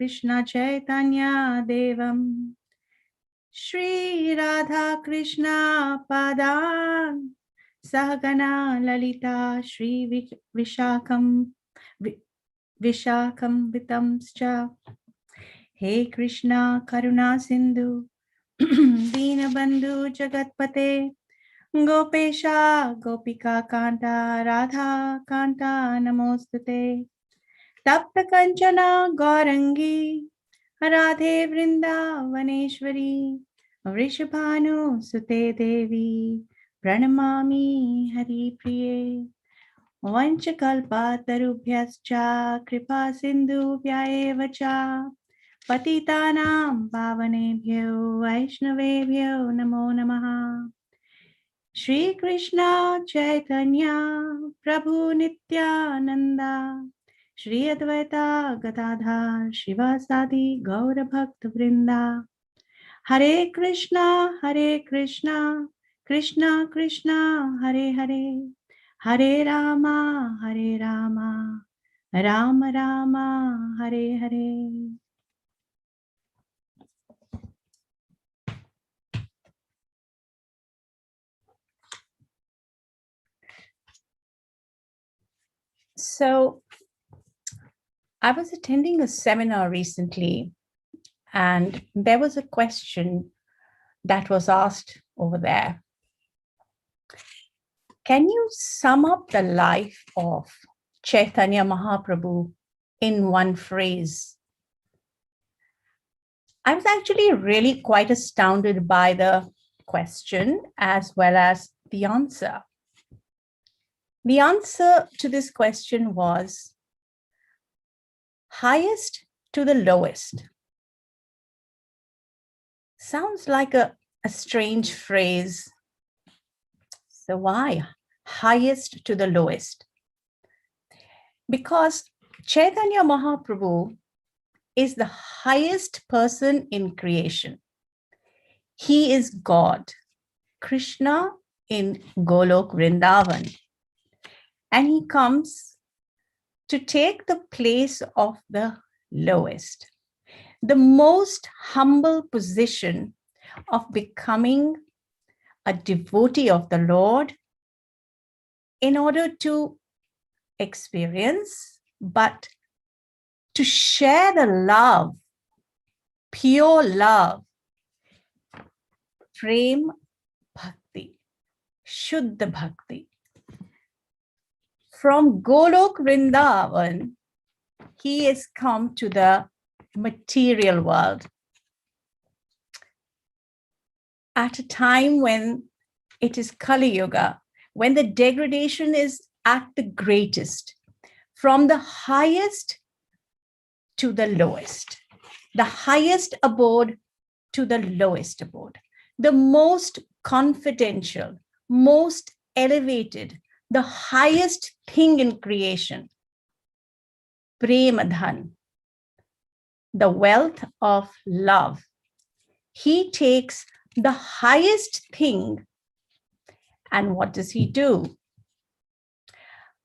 Krishna Chaitanya Devam Shri Radha Krishna Padan Sahagana Lalita Shri Vishakam Vitamscha He Krishna Karuna Sindhu Deenabandhu Jagatpate Gopesha Gopika Kanta Radha Kanta Namostute Tapta Kanchana Gaurangi Radhe Vrindavaneshwari Vrishabhanu Sute Devi Pranamami Hari Priye Vanchakalpatarubhyascha Kripa Sindhubhyaeva cha Patitanam Pavanebhyo Vaishnavebhyo Namo Namaha Shri Krishna Chaitanya Prabhu Nityananda Shri Advaita Gadadhar Shivasadi Gaura Bhakta Vrinda Hare Krishna Krishna Krishna Hare Hare Hare Rama Rama Rama Hare Hare. So I was attending a seminar recently, and there was a question that was asked over there. Can you sum up the life of Chaitanya Mahaprabhu in one phrase? I was actually really quite astounded by the question as well as the answer. The answer to this question was highest to the lowest. Sounds like a strange phrase. So why highest to the lowest? Because Chaitanya Mahaprabhu is the highest person in creation. He is God, Krishna in Golok Vrindavan. And he comes to take the place of the lowest, the most humble position of becoming a devotee of the Lord in order to experience, but to share the love, pure love, prem bhakti, shuddha bhakti. From Golok Vrindavan, he has come to the material world at a time when it is Kali Yuga, when the degradation is at the greatest, from the highest to the lowest, the highest abode to the lowest abode, the most confidential, most elevated, the highest thing in creation, Premadhan, the wealth of love. He takes the highest thing, and what does he do?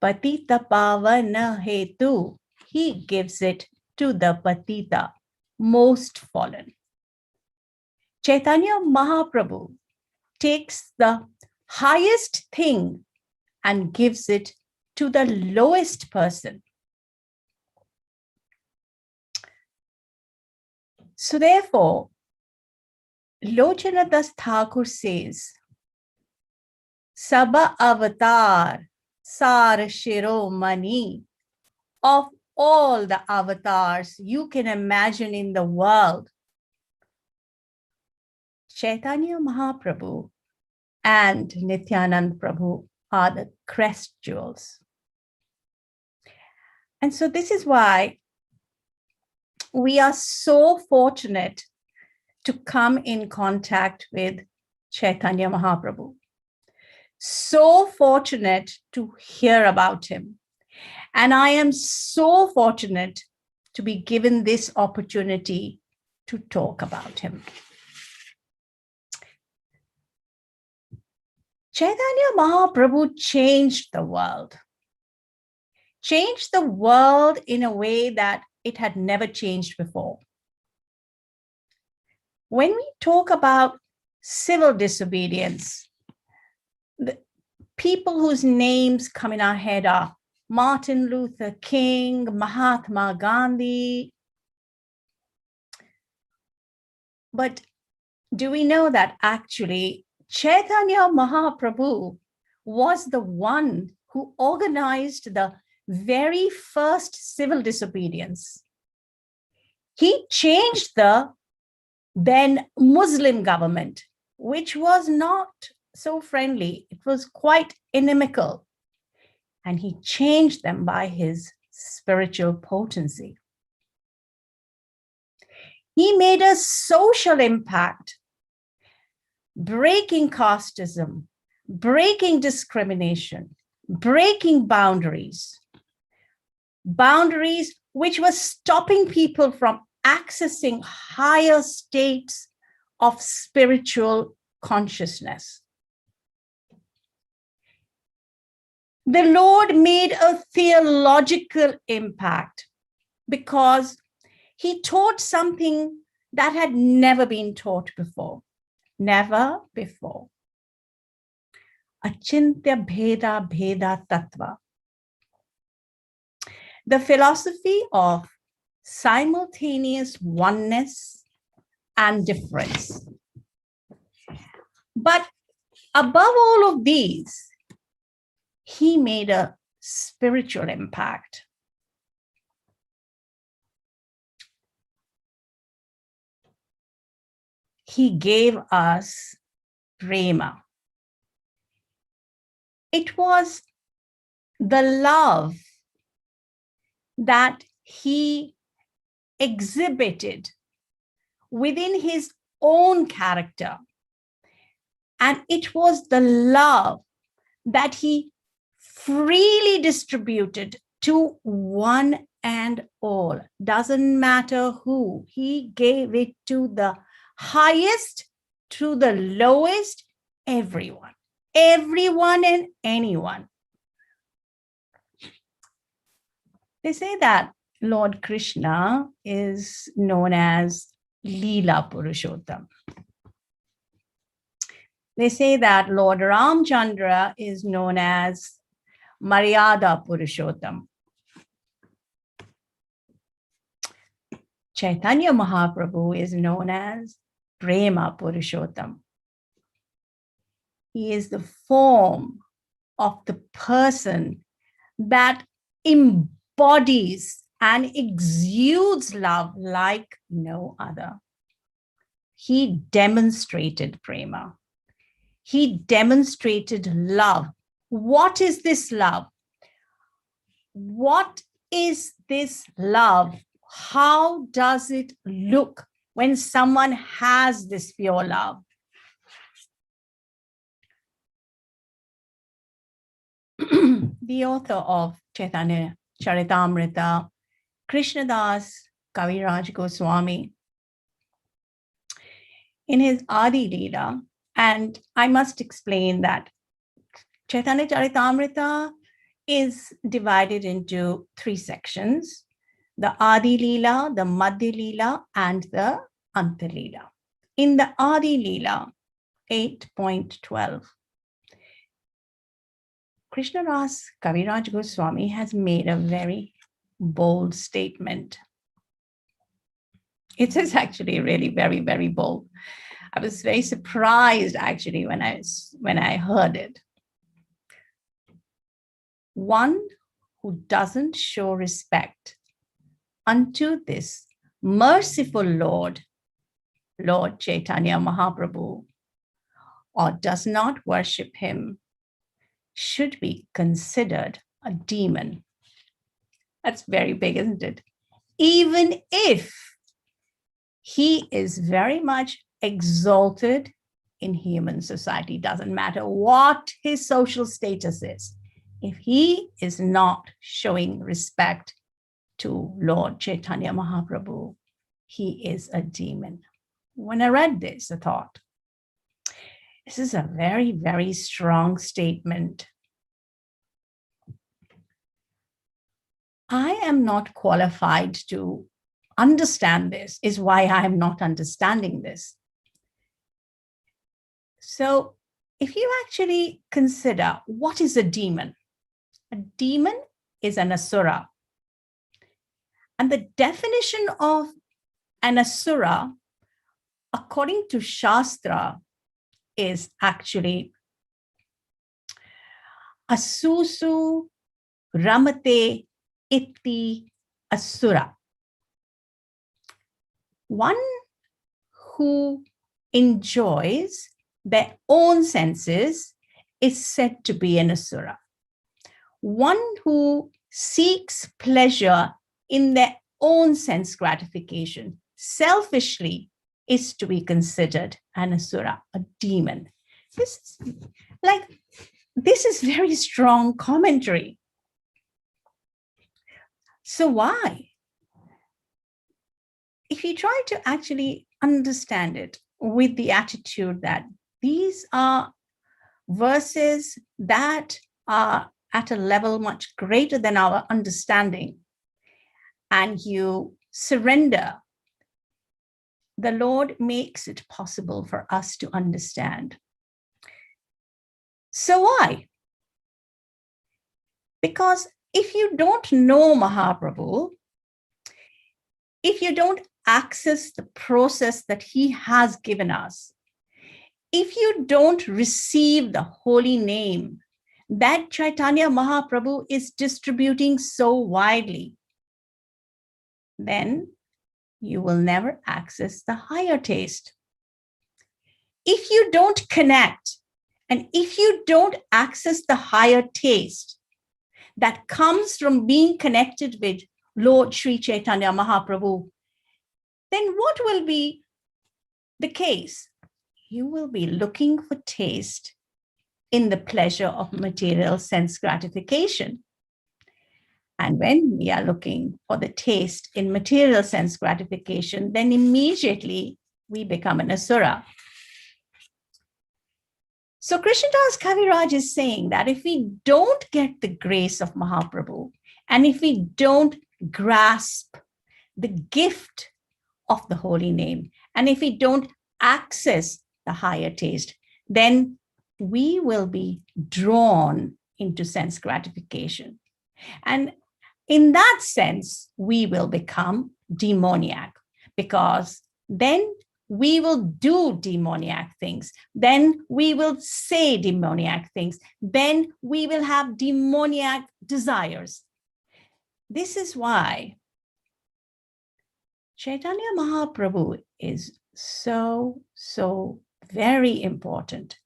Patita pavana hetu. He gives it to the patita, most fallen. Chaitanya Mahaprabhu takes the highest thing and gives it to the lowest person. So therefore, Lochana Das Thakur says, Saba avatar sar shiromani. Of all the avatars you can imagine in the world, Chaitanya Mahaprabhu and Nityanand Prabhu are the crest jewels. And so this is why we are so fortunate to come in contact with Chaitanya Mahaprabhu. So fortunate to hear about him. And I am so fortunate to be given this opportunity to talk about him. Chaitanya Mahaprabhu changed the world in a way that it had never changed before. When we talk about civil disobedience, the people whose names come in our head are Martin Luther King, Mahatma Gandhi. But do we know that actually Chaitanya Mahaprabhu was the one who organized the very first civil disobedience? He changed the then Muslim government, which was not so friendly. It was quite inimical. And he changed them by his spiritual potency. He made a social impact, breaking casteism, breaking discrimination, breaking boundaries which were stopping people from accessing higher states of spiritual consciousness. The Lord made a theological impact because he taught something that had never been taught before. Never before. Achintya Bheda Bheda Tattva. The philosophy of simultaneous oneness and difference. But above all of these, he made a spiritual impact. He gave us prema. It was the love that he exhibited within his own character. And it was the love that he freely distributed to one and all. Doesn't matter who. He gave it to the highest, to the lowest, everyone. Everyone and anyone. They say that Lord Krishna is known as Leela Purushottam. They say that Lord Ramchandra is known as Maryada Purushottam. Chaitanya Mahaprabhu is known as Prema Purushottam. He is the form of the person that embodies and exudes love like no other. He demonstrated prema. He demonstrated love. What is this love? What is this love? How does it look when someone has this pure love? The author of Chaitanya Charitamrita, Krishnadas Kaviraj Goswami, in his Adi Leela, and I must explain that Chaitanya Charitamrita is divided into 3 sections: the Adi Leela, the Madhya Leela, and the Anta Leela. In the Adi Leela, 8.12, Krishnadas Kaviraj Goswami has made a very bold statement. It is actually really very, very bold. I was very surprised actually when I heard it. One who doesn't show respect unto this merciful Lord, Lord Chaitanya Mahaprabhu, or does not worship him, should be considered a demon. That's very big, isn't it? Even if he is very much exalted in human society, doesn't matter what his social status is. If he is not showing respect to Lord Chaitanya Mahaprabhu, he is a demon. When I read this, I thought, this is a very, very strong statement. I am not qualified to understand this, is why I am not understanding this. So if you actually consider what is a demon is an Asura. And the definition of an Asura, according to Shastra, is actually Asusu Ramate Iti Asura. One who enjoys their own senses is said to be an Asura. One who seeks pleasure in their own sense gratification selfishly is to be considered an Asura, a demon. This is very strong commentary. So why? If you try to actually understand it with the attitude that these are verses that are at a level much greater than our understanding, and you surrender, the Lord makes it possible for us to understand. So why? Because if you don't know Mahaprabhu, if you don't access the process that he has given us, if you don't receive the holy name that Chaitanya Mahaprabhu is distributing so widely, then you will never access the higher taste. If you don't connect, and if you don't access the higher taste that comes from being connected with Lord Sri Chaitanya Mahaprabhu, then what will be the case? You will be looking for taste in the pleasure of material sense gratification. And when we are looking for the taste in material sense gratification, then immediately we become an Asura. So Krishnadas Kaviraj is saying that if we don't get the grace of Mahaprabhu, and if we don't grasp the gift of the holy name, and if we don't access the higher taste, then we will be drawn into sense gratification. And in that sense, we will become demoniac, because then we will do demoniac things. Then we will say demoniac things. Then we will have demoniac desires. This is why Chaitanya Mahaprabhu is so very important.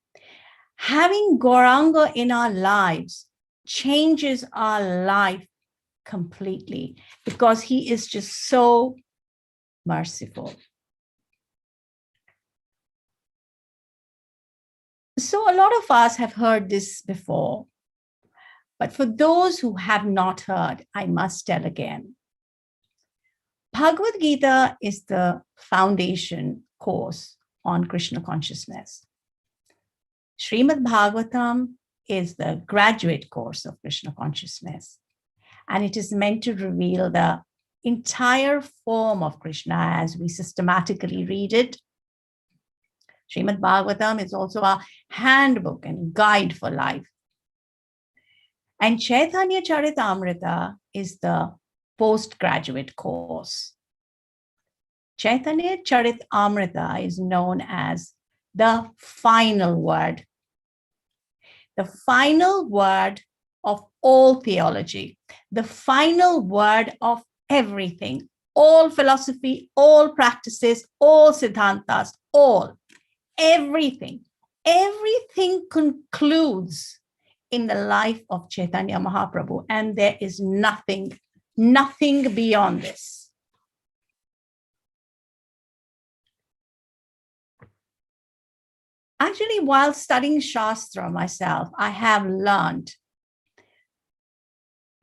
Having Gauranga in our lives changes our life completely, because he is just so merciful. So a lot of us have heard this before, but for those who have not heard, I must tell again. Bhagavad Gita is the foundation course on Krishna consciousness. Srimad Bhagavatam is the graduate course of Krishna consciousness, and it is meant to reveal the entire form of Krishna as we systematically read it. Srimad Bhagavatam is also a handbook and guide for life. And Chaitanya Charitamrita is the postgraduate course. Chaitanya Charitamrita is known as the final word of all theology, the final word of everything, all philosophy, all practices, all siddhantas, everything concludes in the life of Chaitanya Mahaprabhu, and there is nothing beyond this. Actually, while studying Shastra myself, I have learned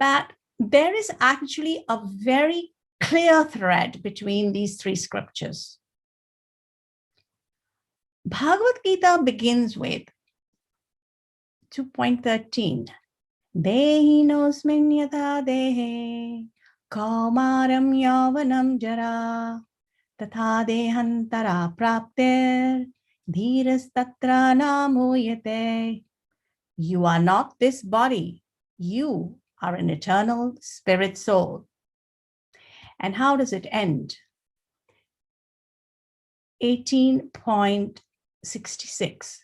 that there is actually a very clear thread between these three scriptures. Bhagavad Gita begins with 2.13. Dehinosmin yatha dehe kaumaram yavanam jara tatha dehantara praptir dhiras tatra namuyate. You are not this body. You are an eternal spirit soul. And how does it end? 18.66.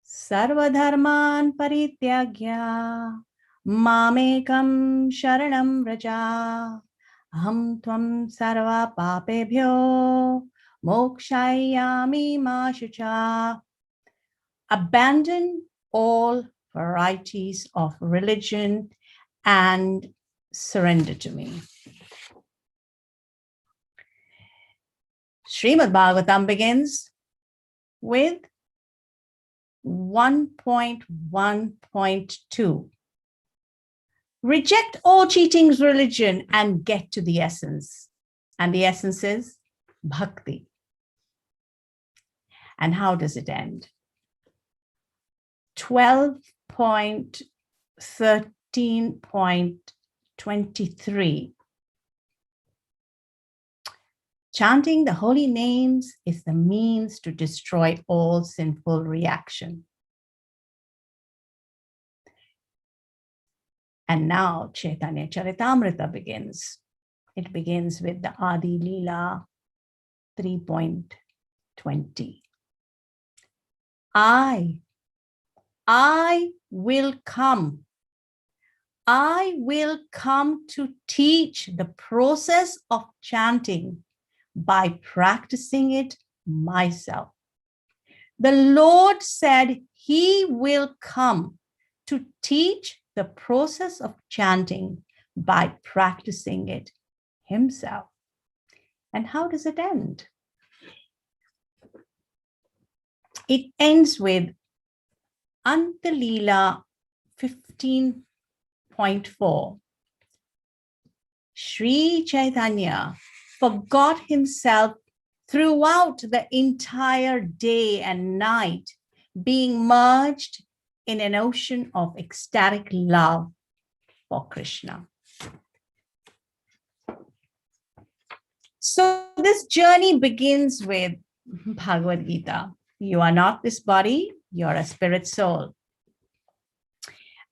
Sarvadharman parityagya mamekam sharanam vraja aham tvam sarva papebhyo mokshayami ma shucha. Abandon all varieties of religion and surrender to me. Srimad Bhagavatam begins with 1.1.2. Reject all cheating's religion and get to the essence. And the essence is bhakti. And how does it end? 12.13.23. Chanting the holy names is the means to destroy all sinful reaction. And now Chaitanya Charitamrita begins. It begins with the Adi Leela 3.20. I will come. I will come to teach the process of chanting by practicing it myself. The Lord said he will come to teach the process of chanting by practicing it himself. And how does it end? It ends with Antalila 15.4. Sri Chaitanya forgot himself throughout the entire day and night, being merged in an ocean of ecstatic love for Krishna. So this journey begins with Bhagavad Gita. You are not this body, you are a spirit soul.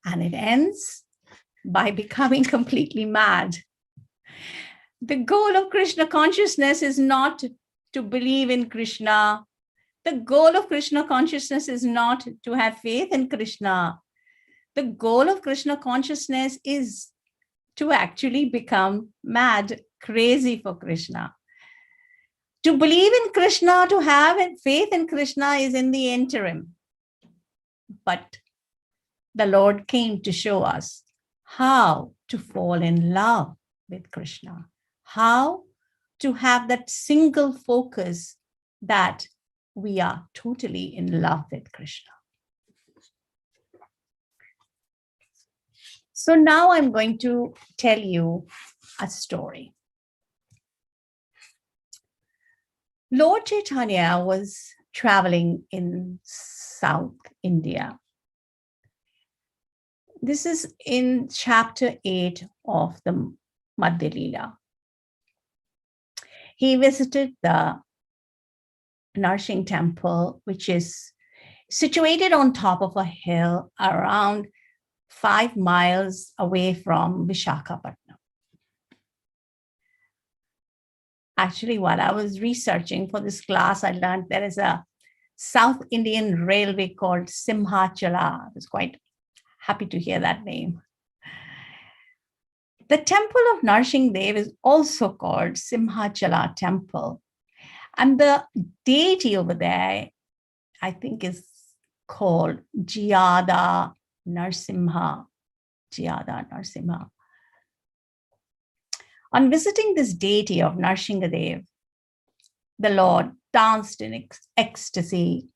And it ends by becoming completely mad. The goal of Krishna consciousness is not to believe in Krishna. The goal of Krishna consciousness is not to have faith in Krishna. The goal of Krishna consciousness is to actually become mad, crazy for Krishna. To believe in Krishna, to have faith in Krishna is in the interim. But the Lord came to show us how to fall in love with Krishna, how to have that single focus that we are totally in love with Krishna. So now I'm going to tell you a story. Lord Chaitanya was traveling in South India. This is in chapter 8 of the Madhya Leela. He visited the Narsingh temple, which is situated on top of a hill around 5 miles away from Visakhapatnam. Actually, while I was researching for this class, I learned there is a South Indian railway called Simhachala. I was quite happy to hear that name. The temple of Narsingh Dev is also called Simhachala Temple. And the deity over there, I think, is called Jiyada Narsimha. Jiyada Narsimha. On visiting this deity of Narsinghadev, the Lord danced in ecstasy,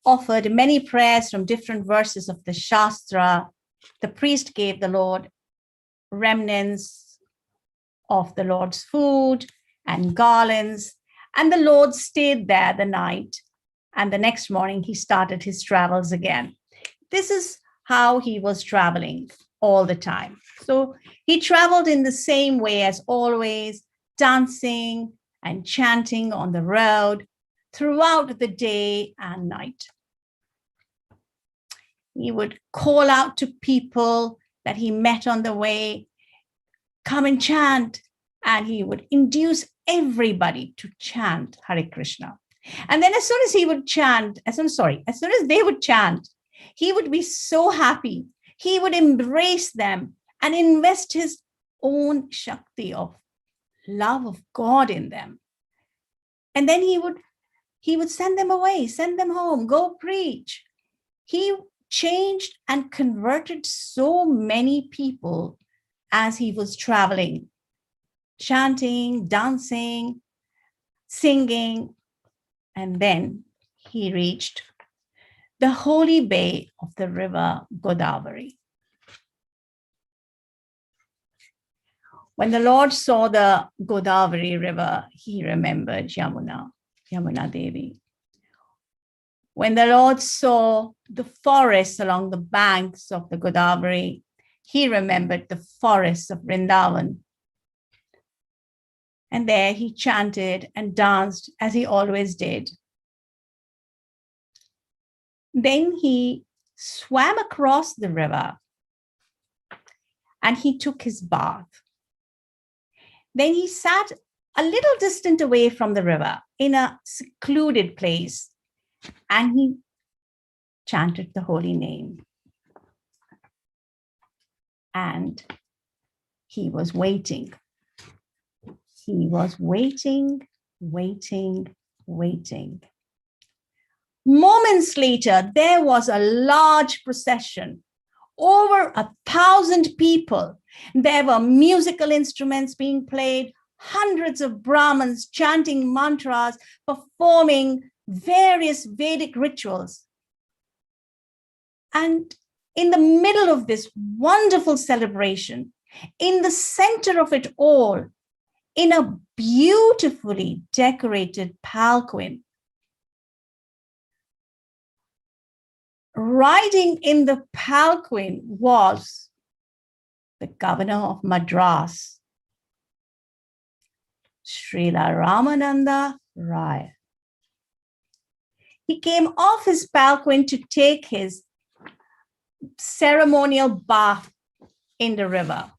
offered many prayers from different verses of the Shastra. The priest gave the Lord remnants of the Lord's food and garlands, and the Lord stayed there the night. And the next morning, he started his travels again. This is how he was traveling all the time. So he traveled in the same way as always, dancing and chanting on the road throughout the day and night. He would call out to people that he met on the way, come and chant, and he would induce everybody to chant Hare Krishna. And then as soon as they would chant, he would be so happy. He would embrace them and invest his own Shakti of love of God in them. And then he would send them away, send them home, go preach. He changed and converted so many people as he was traveling, chanting, dancing, singing. And then he reached the holy bay of the river Godavari. When the Lord saw the Godavari river, he remembered Yamuna Devi. When the Lord saw the forests along the banks of the Godavari, he remembered the forests of Vrindavan. And there he chanted and danced as he always did. Then he swam across the river and he took his bath. Then he sat a little distant away from the river in a secluded place and he chanted the holy name. And he was waiting. He was waiting. Moments later, there was a large procession, over 1,000 people. There were musical instruments being played, hundreds of Brahmins chanting mantras, performing various Vedic rituals. And in the middle of this wonderful celebration, in the center of it all, in a beautifully decorated palanquin, riding in the palanquin was the governor of Madras, Srila Ramananda Raya. He came off his palanquin to take his ceremonial bath in the river.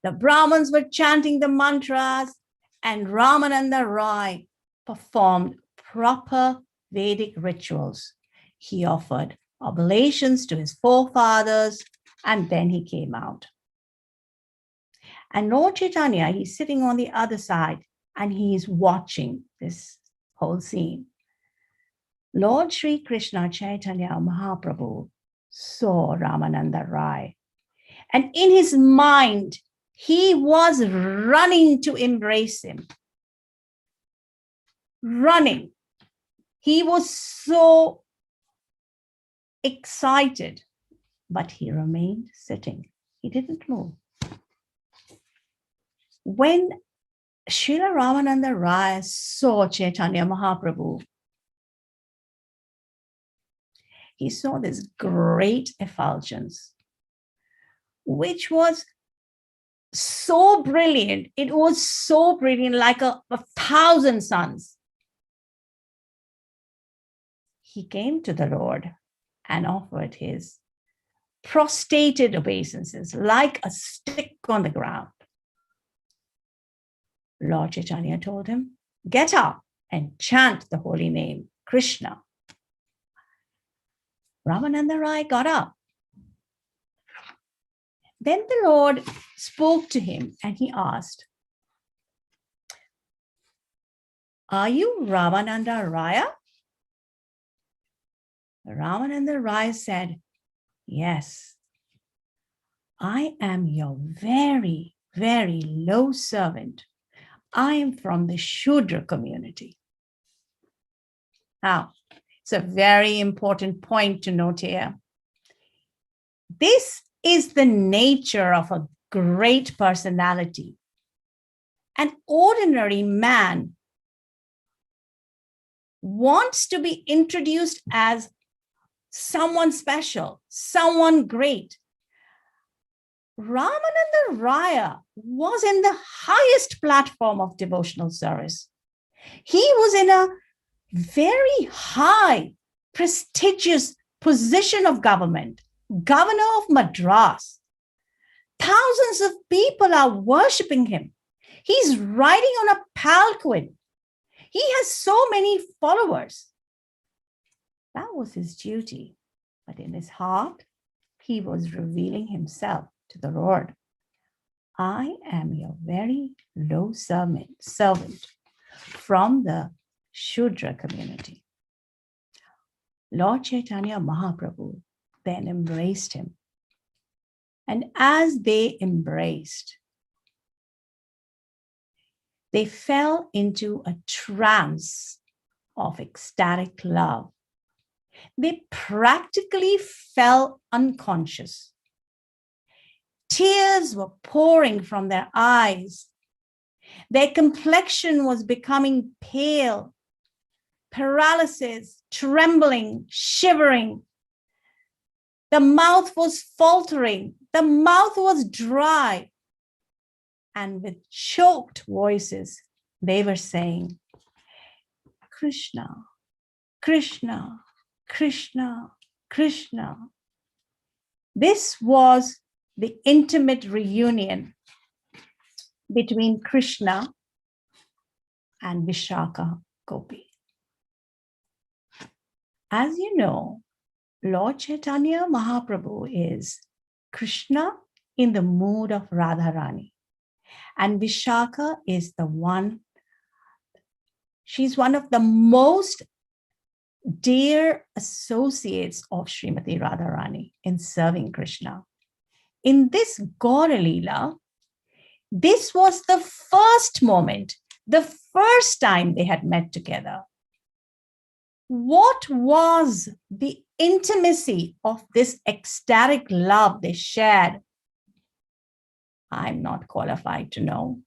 The Brahmins were chanting the mantras, and Ramananda Raya performed proper Vedic rituals. He offered oblations to his forefathers, and then he came out. And Lord Chaitanya, he's sitting on the other side, and he's watching this whole scene. Lord Sri Krishna Chaitanya Mahaprabhu saw Ramananda Raya, and in his mind, he was running to embrace him. Running. He was so excited, but he remained sitting. He didn't move. When Srila Ramananda Raya saw Chaitanya Mahaprabhu, he saw this great effulgence, which was so brilliant. It was so brilliant, like a 1,000 suns. He came to the Lord and offered his prostrated obeisances like a stick on the ground. Lord Chaitanya told him, get up and chant the holy name, Krishna. Ramananda Raya got up. Then the Lord spoke to him and he asked, are you Ramananda Raya? Ramananda Raya said, yes, I am your very, very low servant. I am from the Shudra community. Now, it's a very important point to note here. This is the nature of a great personality. An ordinary man wants to be introduced as someone special, someone great. Ramananda Raya was in the highest platform of devotional service. He was in a very high, prestigious position of government, governor of Madras. Thousands of people are worshipping him. He's riding on a palanquin. He has so many followers. That was his duty. But in his heart, he was revealing himself to the Lord. I am your very low servant from the Shudra community. Lord Chaitanya Mahaprabhu then embraced him. And as they embraced, they fell into a trance of ecstatic love. They practically fell unconscious. Tears were pouring from their eyes. Their complexion was becoming pale, paralysis, trembling, shivering. The mouth was faltering. The mouth was dry. And with choked voices, they were saying, Krishna, Krishna, Krishna, Krishna. This was the intimate reunion between Krishna and Vishaka Gopi. As you know, Lord Chaitanya Mahaprabhu is Krishna in the mood of Radharani. And Vishaka is the one, she's one of the most dear associates of Srimati Radharani in serving Krishna. In this Gaura Leela, this was the first moment, the first time they had met together. What was the intimacy of this ecstatic love they shared? I'm not qualified to know.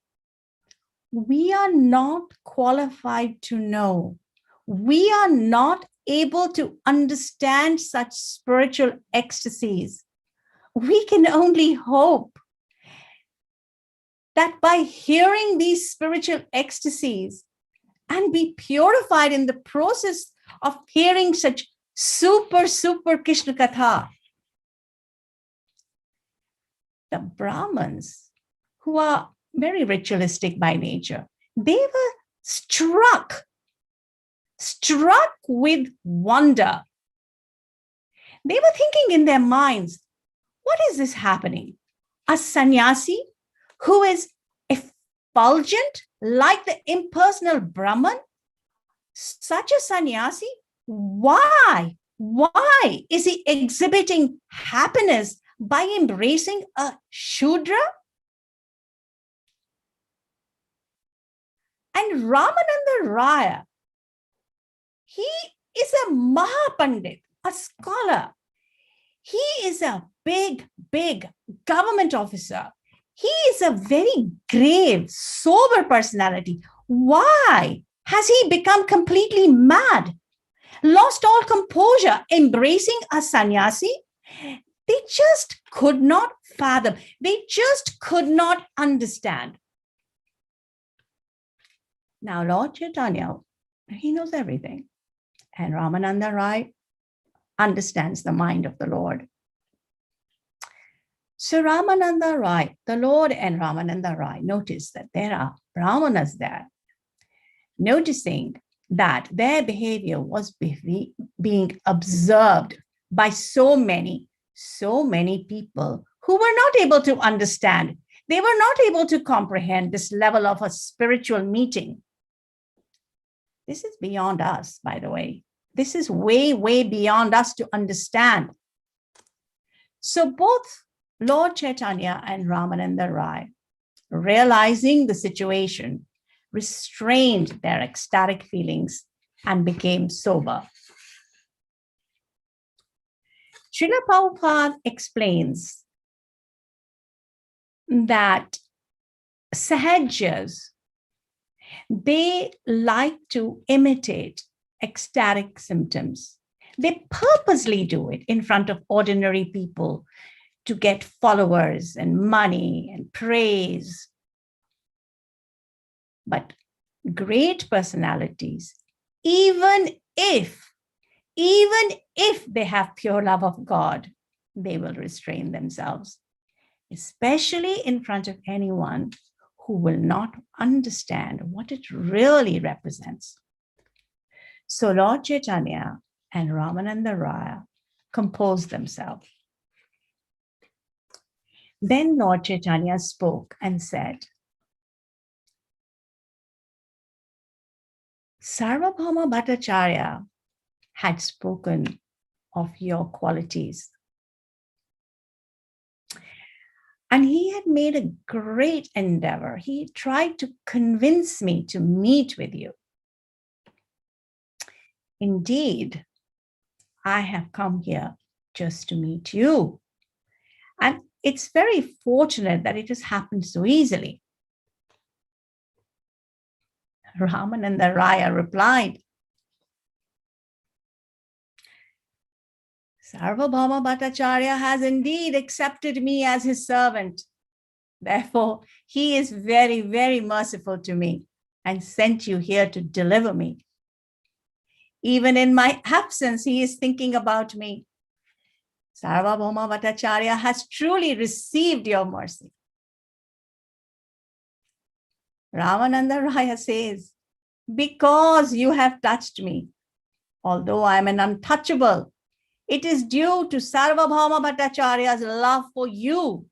We are not qualified to know. We are not able to understand such spiritual ecstasies. We can only hope that by hearing these spiritual ecstasies and be purified in the process of hearing such super Krishna Katha, the Brahmins, who are very ritualistic by nature, they were struck with wonder. They were thinking in their minds, what is this happening? A sannyasi who is effulgent like the impersonal Brahman? Such a sannyasi? Why is he exhibiting happiness by embracing a Shudra? And Ramananda Raya, he is a Mahapandit, a scholar. He is a big government officer. He is a very grave, sober personality. Why has he become completely mad? Lost all composure, embracing a sannyasi? They just could not fathom. They just could not understand. Now, Lord Chaitanya, he knows everything. And Ramananda Rai understands the mind of the Lord. So Ramananda Rai, the Lord and Ramananda Rai notice that there are Brahmanas there, noticing that their behavior was being observed by so many people who were not able to understand. They were not able to comprehend this level of a spiritual meeting. This is beyond us, by the way. This is way beyond us to understand. So both Lord Chaitanya and Ramananda Rai, realizing the situation, restrained their ecstatic feelings and became sober. Srila Prabhupada explains that Sahajas, they like to imitate ecstatic symptoms. They purposely do it in front of ordinary people to get followers and money and praise. But great personalities, even if they have pure love of God, they will restrain themselves, especially in front of anyone who will not understand what it really represents. So Lord Chaitanya and Ramananda Raya composed themselves. Then Lord Chaitanya spoke and said, Sarvabhauma Bhattacharya had spoken of your qualities. And he had made a great endeavor. He tried to convince me to meet with you. Indeed, I have come here just to meet you. And it's very fortunate that it has happened so easily. Ramananda Raya replied, Sarvabhauma Bhattacharya has indeed accepted me as his servant. Therefore, he is very, very merciful to me and sent you here to deliver me. Even in my absence, he is thinking about me. Sarvabhauma Bhattacharya has truly received your mercy. Ramananda Raya says, because you have touched me, although I am an untouchable, it is due to Sarvabhauma Bhattacharya's love for you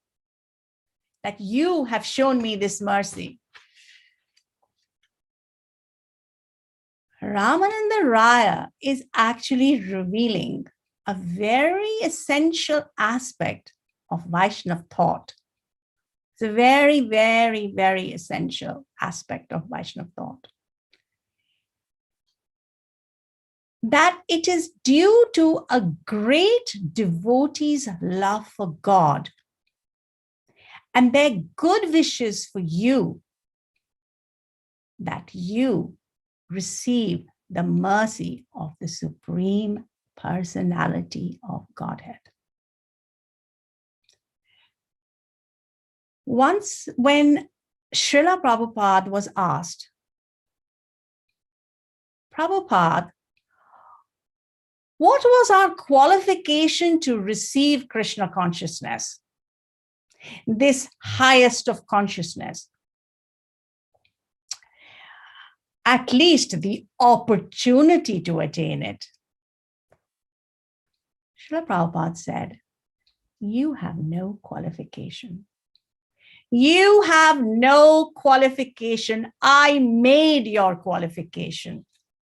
that you have shown me this mercy. Ramananda Raya is actually revealing a very essential aspect of Vaishnava thought. It's a very, very, very essential aspect of Vaishnava thought. That it is due to a great devotee's love for God and their good wishes for you that you receive the mercy of the Supreme Personality of Godhead. Once, when Srila Prabhupada was asked, Prabhupada, what was our qualification to receive Krishna consciousness, this highest of consciousness? At least the opportunity to attain it. Srila Prabhupada said, you have no qualification. You have no qualification. I made your qualification.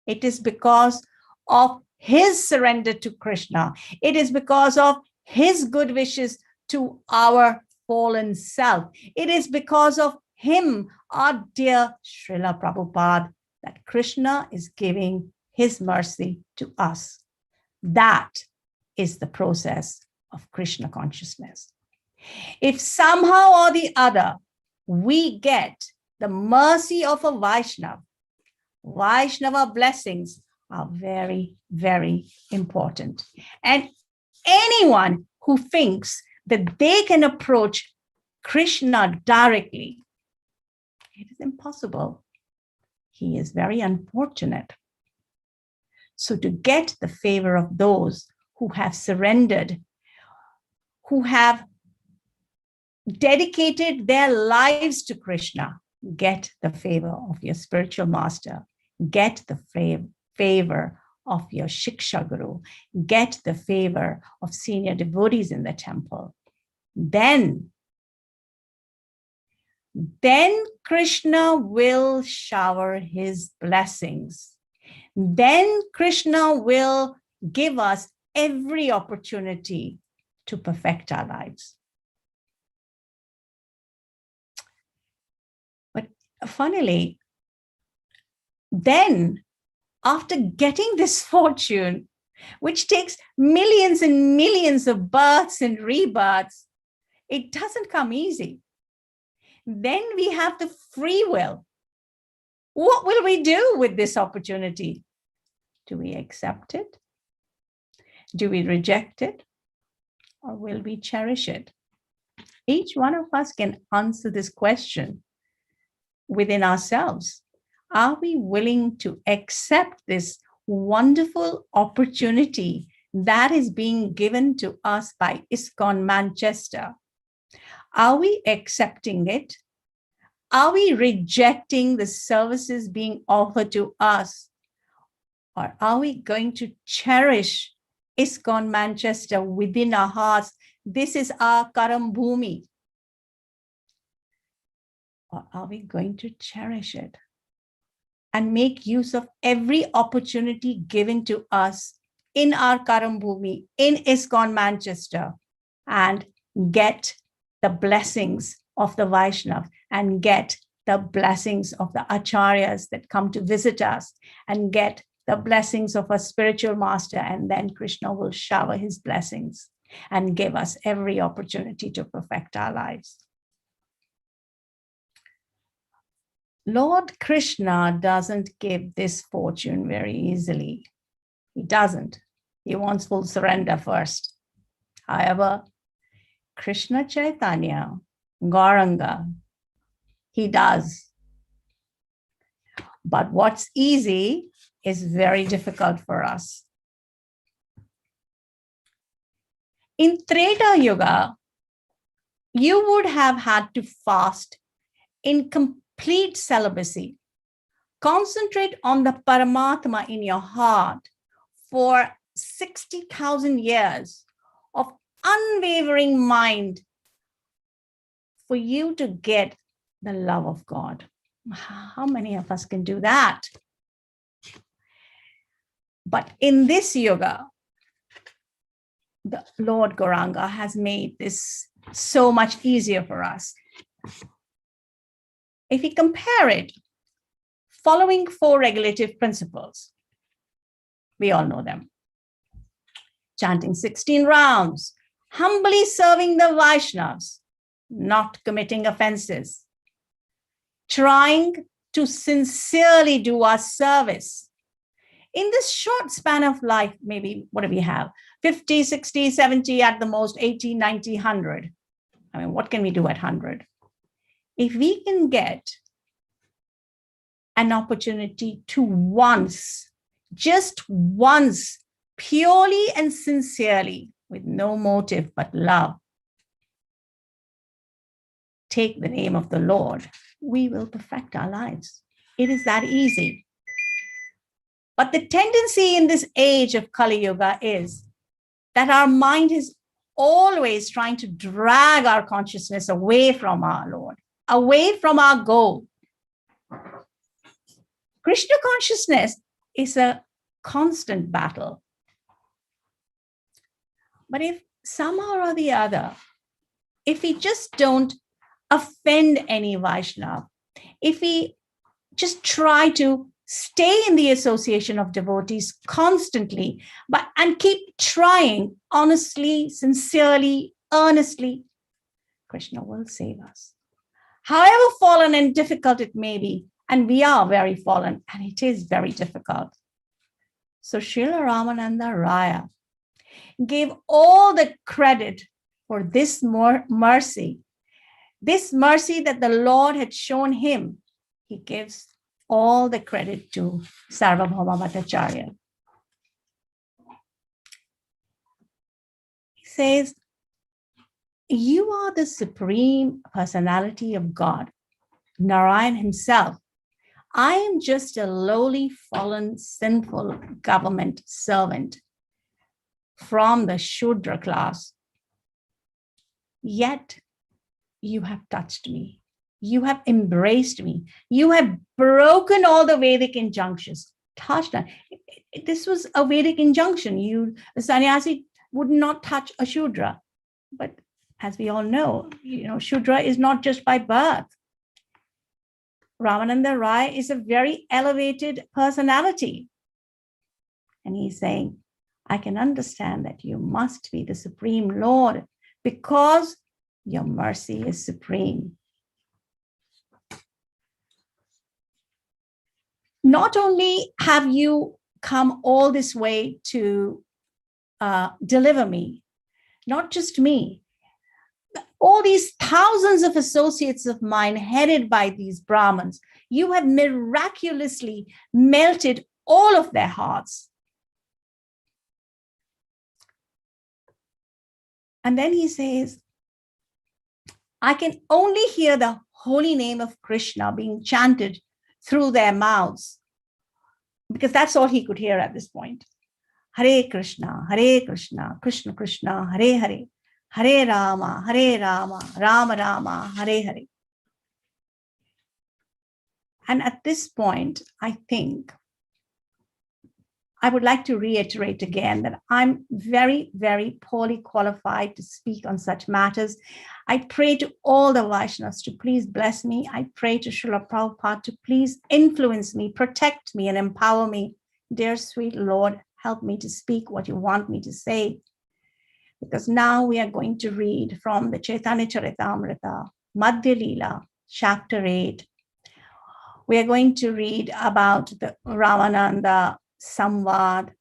It is because of his surrender to Krishna. It is because of his good wishes to our fallen self. It is because of him, our dear Srila Prabhupada, that Krishna is giving his mercy to us. That is the process of Krishna consciousness. If somehow or the other we get the mercy of a Vaishnava, Vaishnava blessings are very, very important. And anyone who thinks that they can approach Krishna directly, it is impossible. He is very unfortunate. So to get the favor of those who have surrendered, who have dedicated their lives to Krishna, get the favor of your spiritual master, get the favor of your Shiksha Guru, get the favor of senior devotees in the temple. Then Krishna will shower his blessings. Then Krishna will give us every opportunity to perfect our lives. But funnily, then after getting this fortune, which takes millions and millions of births and rebirths, it doesn't come easy. Then we have the free will. What will we do with this opportunity? Do we accept it Do we reject it or will we cherish it? Each one of us can answer this question within ourselves. Are we willing to accept this wonderful opportunity that is being given to us by ISKCON Manchester? Are we accepting it? Are we rejecting the services being offered to us? Or are we going to cherish ISKCON Manchester within our hearts? This is our Karam Bhumi. Or are we going to cherish it and make use of every opportunity given to us in our Karam Bhumi, in ISKCON Manchester, and get the blessings of the Vaishnavas and get the blessings of the Acharyas that come to visit us and get the blessings of a spiritual master, and then Krishna will shower his blessings and give us every opportunity to perfect our lives. Lord Krishna doesn't give this fortune very easily. He doesn't. He wants full surrender first. However, Krishna Chaitanya, Gauranga, he does. But what's easy is very difficult for us. In Treta Yuga, you would have had to fast in complete celibacy. Concentrate on the Paramatma in your heart for 60,000 years of unwavering mind for you to get the love of God. How many of us can do that? But in this yoga, the Lord Gauranga has made this so much easier for us. If we compare it, following 4 regulative principles, we all know them. Chanting 16 rounds, humbly serving the Vaishnavas, not committing offenses, trying to sincerely do our service. In this short span of life, maybe, what do we have? 50, 60, 70, at the most 80, 90, 100. I mean, what can we do at 100? If we can get an opportunity to once, just once, purely and sincerely, with no motive but love, take the name of the Lord, we will perfect our lives. It is that easy. But the tendency in this age of Kali Yuga is that our mind is always trying to drag our consciousness away from our Lord, away from our goal. Krishna consciousness is a constant battle. But if somehow or the other, if we just don't offend any Vaishnava, if we just try to stay in the association of devotees constantly, and keep trying honestly, sincerely, earnestly, Krishna will save us. However fallen and difficult it may be, and we are very fallen, and it is very difficult. So Srila Ramananda Raya gave all the credit for this mercy that the Lord had shown him. He gives all the credit to Sarvabhauma Bhattacharya. He says, you are the supreme personality of God, Narayan himself. I am just a lowly, fallen, sinful government servant from the Shudra class. Yet you have touched me. You have embraced me. You have broken all the Vedic injunctions. Touched on. This was a Vedic injunction. A sannyasi would not touch a Shudra. But as we all know, Shudra is not just by birth. Ramananda Raya is a very elevated personality. And he's saying, I can understand that you must be the Supreme Lord because your mercy is supreme. Not only have you come all this way to deliver me. Not just me. All these thousands of associates of mine headed by these Brahmins, you have miraculously melted all of their hearts. And then he says, I can only hear the holy name of Krishna being chanted through their mouths, because that's all he could hear at this point. Hare Krishna, Krishna Krishna, Hare Hare, Hare Rama, Rama Rama, Hare Hare. And at this point, I think I would like to reiterate again that I'm very, very poorly qualified to speak on such matters. I pray to all the Vaishnavas to please bless me. I pray to Srila Prabhupada to please influence me, protect me, and empower me. Dear sweet Lord, help me to speak what you want me to say. Because now we are going to read from the Chaitanya Charitamrita, Madhya Leela, chapter 8. We are going to read about the Ramananda Samvad.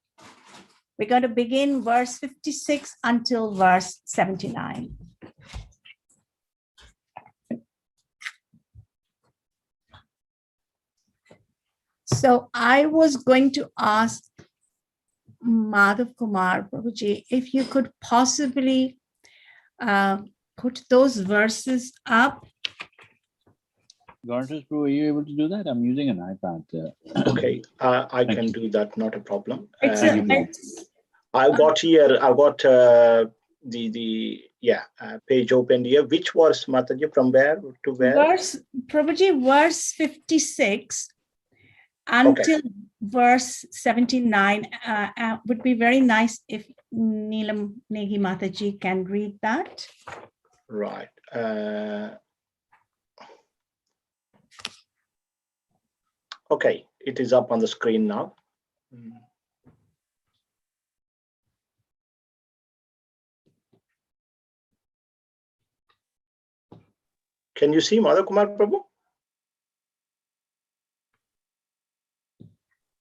We're going to begin verse 56 until verse 79. So I was going to ask Madhav Kumar Prabhuji if you could possibly put those verses up. Gauradas Prabhu, are you able to do that? I'm using an iPad. Okay, I can do that, not a problem. It's I've got here, I've got page opened here. Which verse, Mataji, from where to where? Prabhuji, verse 56 until verse 79 would be very nice if Neelam Negi Mataji can read that. Right. Okay, it is up on the screen now. Can you see Madhav Kumar Prabhu?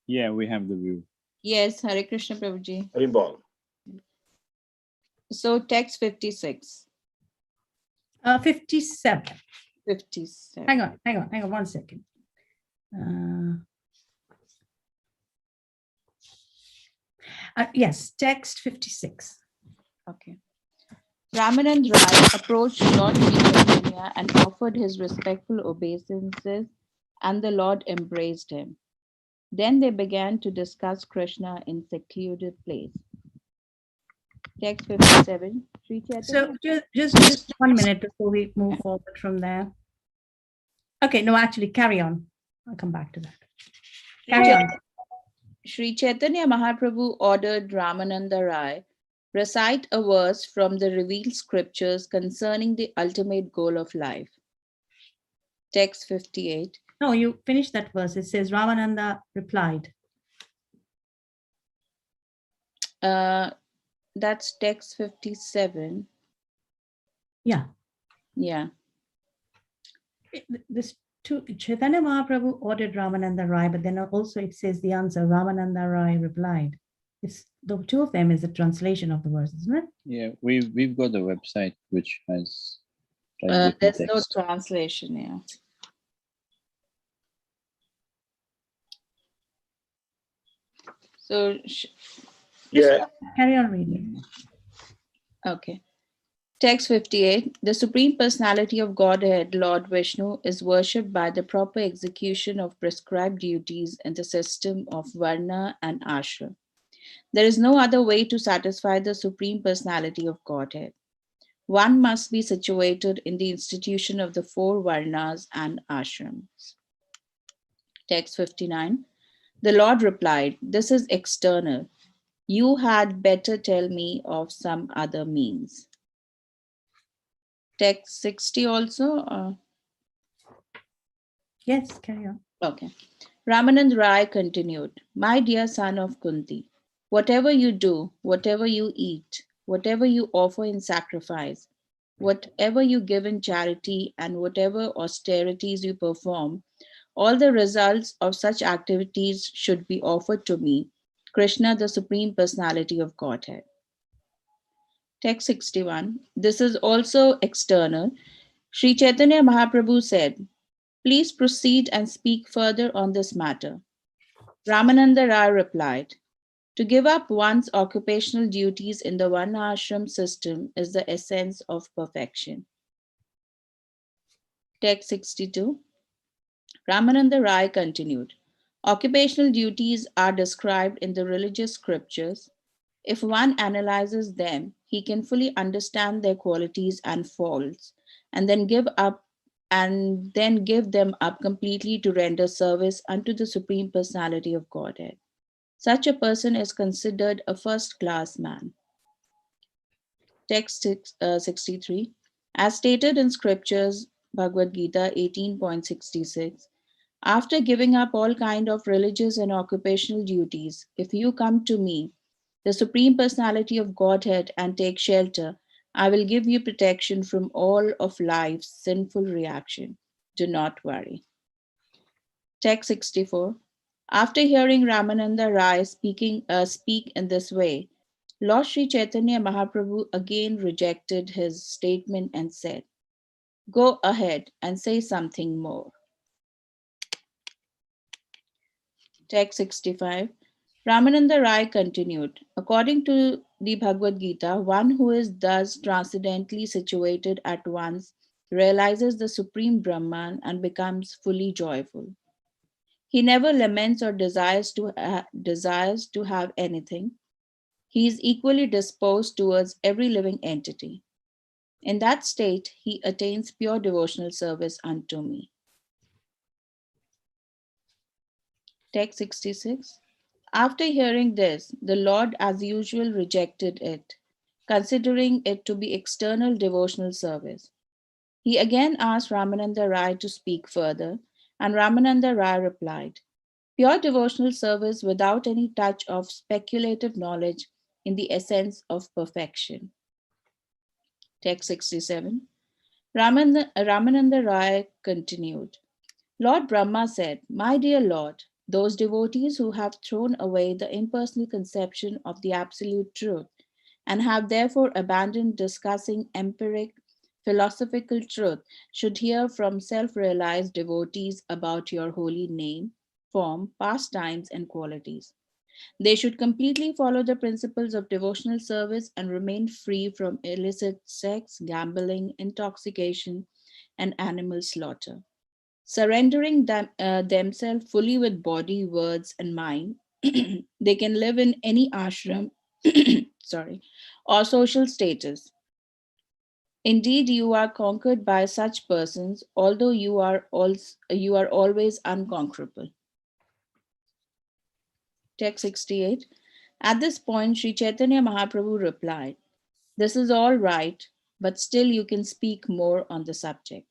Yeah, we have the view. Yes, Hare Krishna Prabhuji. Haribol. So text 56. 57. 57. Hang on 1 second. Yes, text 56. Okay. Ramananda Raya approached Lord Chaitanya and offered his respectful obeisances, and the Lord embraced him. Then they began to discuss Krishna in secluded place. Text 57. Sri Chaitanya. So just 1 minute before we move forward from there. Okay, no, actually, carry on. I'll come back to that. Carry on. Sri Chaitanya Mahaprabhu ordered Ramananda Raya recite a verse from the revealed scriptures concerning the ultimate goal of life. Text 58. No, you finished that verse. It says Ramananda replied. That's text 57. Yeah. Yeah. This Chaitanya Mahaprabhu ordered Ramananda Rai, but then also it says the answer, Ramananda Rai replied. It's the two of them is a translation of the verse, isn't it? Yeah, we've got the website which has There's text. no translation here. So carry on reading. Okay. Text 58. The Supreme Personality of Godhead, Lord Vishnu, is worshipped by the proper execution of prescribed duties in the system of Varna and Ashram. There is no other way to satisfy the Supreme Personality of Godhead. One must be situated in the institution of the 4 Varnas and Ashrams. Text 59. The Lord replied, "This is external. You had better tell me of some other means." Text 60 also? Yes, carry on. Okay. Ramananda Rai continued, "My dear son of Kunti, whatever you do, whatever you eat, whatever you offer in sacrifice, whatever you give in charity, and whatever austerities you perform, all the results of such activities should be offered to me, Krishna, the Supreme Personality of Godhead. Text 61. This is also external. Sri Chaitanya Mahaprabhu said, "Please proceed and speak further on this matter." Ramananda Rai replied, "To give up one's occupational duties in the one ashram system is the essence of perfection." Text 62. Ramananda Rai continued, "Occupational duties are described in the religious scriptures. If one analyzes them, he can fully understand their qualities and faults, and then give them up completely to render service unto the Supreme Personality of Godhead. Such a person is considered a first-class man." Text 63. As stated in scriptures, Bhagavad Gita 18.66, after giving up all kind of religious and occupational duties, if you come to me, the Supreme Personality of Godhead, and take shelter, I will give you protection from all of life's sinful reaction. Do not worry. Text 64. After hearing Ramananda Rai speak in this way, Lord Sri Chaitanya Mahaprabhu again rejected his statement and said, "Go ahead and say something more." Text 65. Ramananda Rai continued, according to the Bhagavad Gita, one who is thus transcendently situated at once realizes the Supreme Brahman and becomes fully joyful. He never laments or desires to have anything. He is equally disposed towards every living entity. In that state, he attains pure devotional service unto me. Text 66. After hearing this, the Lord, as usual, rejected it, considering it to be external devotional service. He again asked Ramananda Rai to speak further, and Ramananda Rai replied, "Pure devotional service without any touch of speculative knowledge in the essence of perfection." Text 67. Ramananda Rai continued, Lord Brahma said, "My dear Lord, those devotees who have thrown away the impersonal conception of the absolute truth and have therefore abandoned discussing empiric philosophical truth should hear from self-realized devotees about your holy name, form, pastimes, and qualities. They should completely follow the principles of devotional service and remain free from illicit sex, gambling, intoxication, and animal slaughter. Surrendering themselves fully with body, words, and mind, they can live in any ashram, sorry, or social status. Indeed, you are conquered by such persons, although you are always unconquerable." Text 68. At this point, Sri Chaitanya Mahaprabhu replied, "This is all right, but still you can speak more on the subject."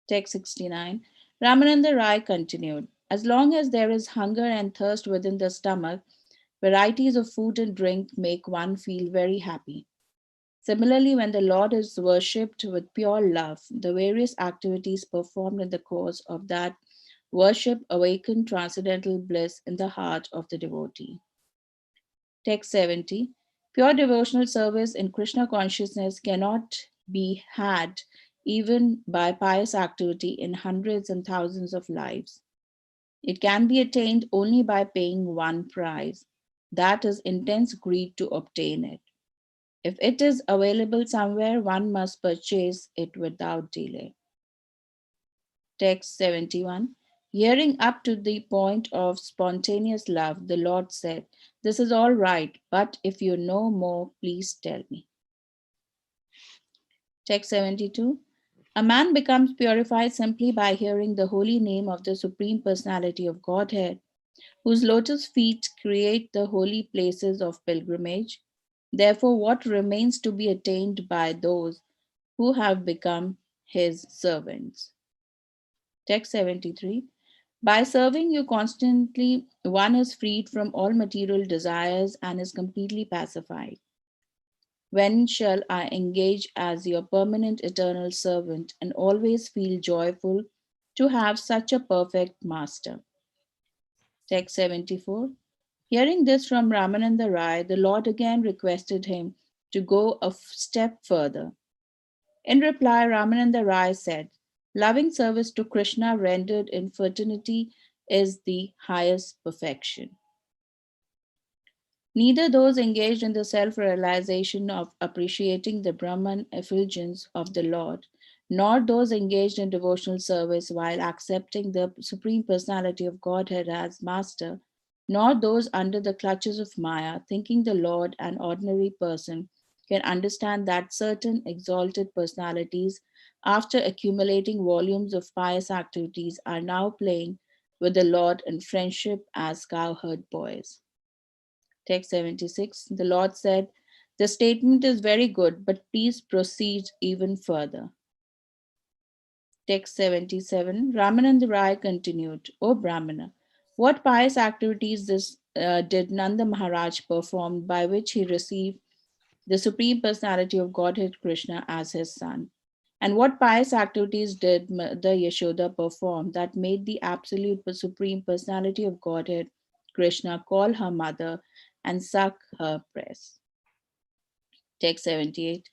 Text 69. Ramananda Rai continued, "As long as there is hunger and thirst within the stomach, varieties of food and drink make one feel very happy. Similarly, when the Lord is worshipped with pure love, the various activities performed in the course of that worship awaken transcendental bliss in the heart of the devotee." Text 70. Pure devotional service in Krishna consciousness cannot be had even by pious activity in hundreds and thousands of lives. It can be attained only by paying one price, that is, intense greed to obtain it. If it is available somewhere, one must purchase it without delay. Text 71. Hearing up to the point of spontaneous love, the Lord said, "This is all right, but if you know more, please tell me." Text 72. A man becomes purified simply by hearing the holy name of the Supreme Personality of Godhead, whose lotus feet create the holy places of pilgrimage. Therefore, what remains to be attained by those who have become his servants? Text 73. By serving you constantly, one is freed from all material desires and is completely pacified. When shall I engage as your permanent eternal servant and always feel joyful to have such a perfect master? Text 74. Hearing this from Ramananda Rai, the Lord again requested him to go a step further. In reply, Ramananda Rai said, loving service to Krishna rendered in fraternity is the highest perfection. Neither those engaged in the self-realization of appreciating the Brahman effulgence of the Lord, nor those engaged in devotional service while accepting the Supreme Personality of Godhead as Master, nor those under the clutches of Maya, thinking the Lord an ordinary person, can understand that certain exalted personalities, after accumulating volumes of pious activities, are now playing with the Lord in friendship as cowherd boys. Text 76, the Lord said, the statement is very good, but please proceed even further. Text 77, Ramananda Rai continued, O Brahmana, what pious activities did Nanda Maharaj perform by which he received the Supreme Personality of Godhead Krishna as his son? And what pious activities did Mother Yashoda perform that made the absolute Supreme Personality of Godhead Krishna call her mother and suck her breast? Text 78.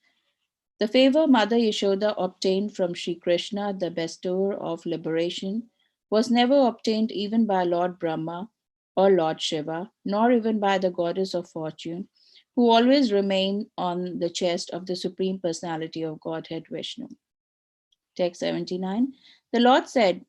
The favor Mother Yashoda obtained from Sri Krishna, the bestower of liberation, was never obtained even by Lord Brahma or Lord Shiva, nor even by the goddess of fortune, who always remain on the chest of the Supreme Personality of Godhead Vishnu. Text 79. The Lord said,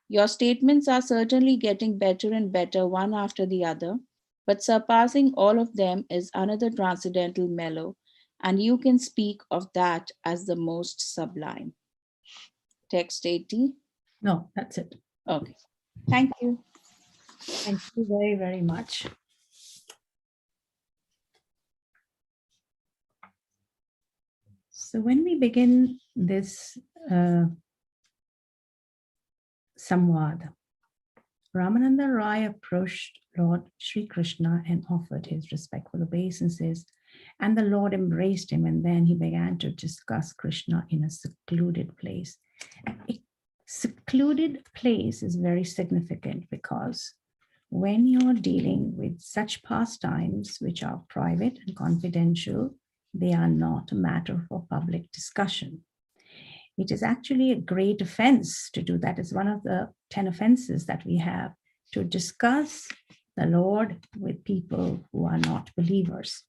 your statements are certainly getting better and better one after the other, but surpassing all of them is another transcendental mellow, and you can speak of that as the most sublime. Text 80. No, that's it. Okay. Thank you. Thank you very, very much. So when we begin this samvad, Ramananda Rai approached Lord Sri Krishna and offered his respectful obeisances, and the Lord embraced him, and then he began to discuss Krishna in a secluded place. A secluded place is very significant because when you're dealing with such pastimes which are private and confidential, they are not a matter for public discussion. It is actually a great offense to do that. It's one of the 10 offenses that we have, to discuss the Lord with people who are not believers.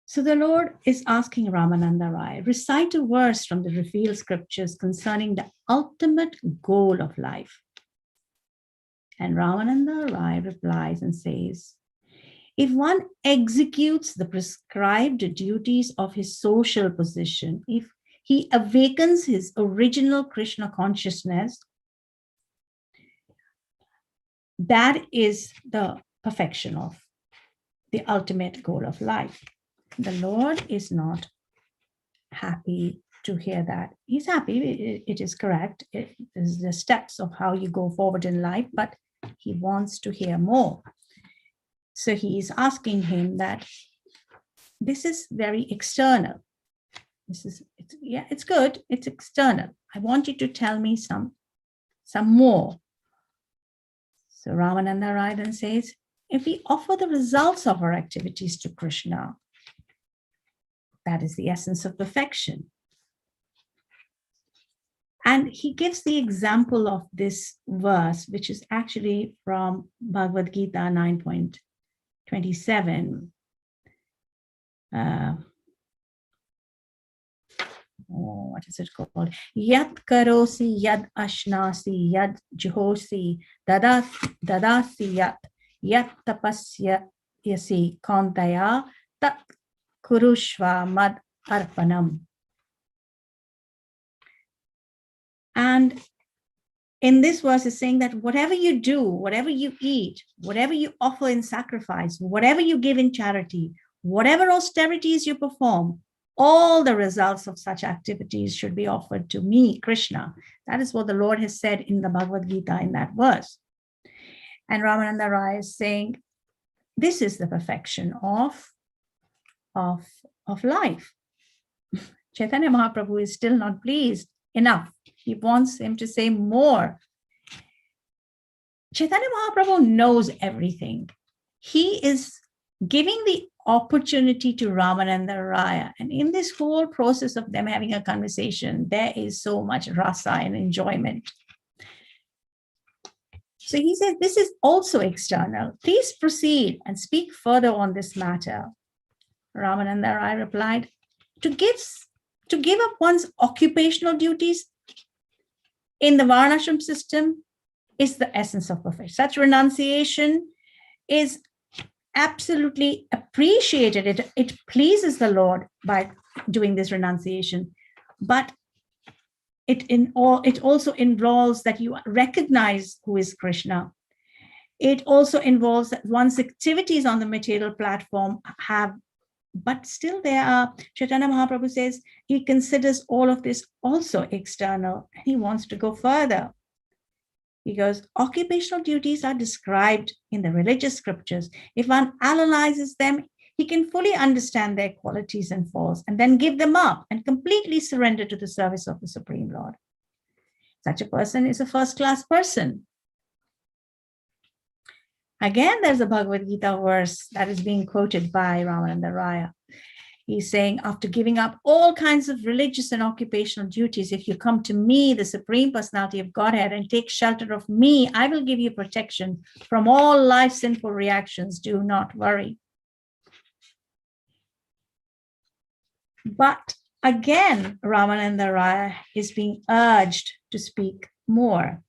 So the Lord is asking Ramananda Rai, recite a verse from the revealed scriptures concerning the ultimate goal of life. And Ramananda Rai replies and says, if one executes the prescribed duties of his social position, if he awakens his original Krishna consciousness, that is the perfection of the ultimate goal of life. The Lord is not happy to hear that. He's happy, it is correct. It is the steps of how you go forward in life, but he wants to hear more. So he is asking him that this is very external. It's good, it's external. I want you to tell me some more. So Ramananda Rai then says, if we offer the results of our activities to Krishna, that is the essence of perfection. And he gives the example of this verse, which is actually from Bhagavad Gita 9.27. What is it called? Yad karosi, yad ashnasi, yad juhosi, dadasi yat tapasya yasi kantaya tat kurushva mad arpanam. And in this verse is saying that whatever you do, whatever you eat, whatever you offer in sacrifice, whatever you give in charity, whatever austerities you perform, all the results of such activities should be offered to me, Krishna. That is what the Lord has said in the Bhagavad Gita in that verse. And Ramananda Rai is saying, this is the perfection of life. Chaitanya Mahaprabhu is still not pleased enough. He wants him to say more. Chaitanya Mahaprabhu knows everything. He is giving the opportunity to Ramananda Raya. And in this whole process of them having a conversation, there is so much rasa and enjoyment. So he says, this is also external. Please proceed and speak further on this matter. Ramananda Raya replied, to give up one's occupational duties in the Varnashram system is the essence of perfection. Such renunciation is absolutely appreciated. It pleases the Lord by doing this renunciation, but it also involves that you recognize who is Krishna. It also involves that one's activities on the material platform but still there are, Chaitanya Mahaprabhu says, he considers all of this also external, and he wants to go further. He goes, occupational duties are described in the religious scriptures. If one analyzes them, he can fully understand their qualities and faults and then give them up and completely surrender to the service of the Supreme Lord. Such a person is a first-class person. Again, there's a Bhagavad Gita verse that is being quoted by Ramananda Raya. He's saying, after giving up all kinds of religious and occupational duties, if you come to me, the Supreme Personality of Godhead, and take shelter of me, I will give you protection from all life's sinful reactions. Do not worry. But again, Ramananda Raya is being urged to speak more.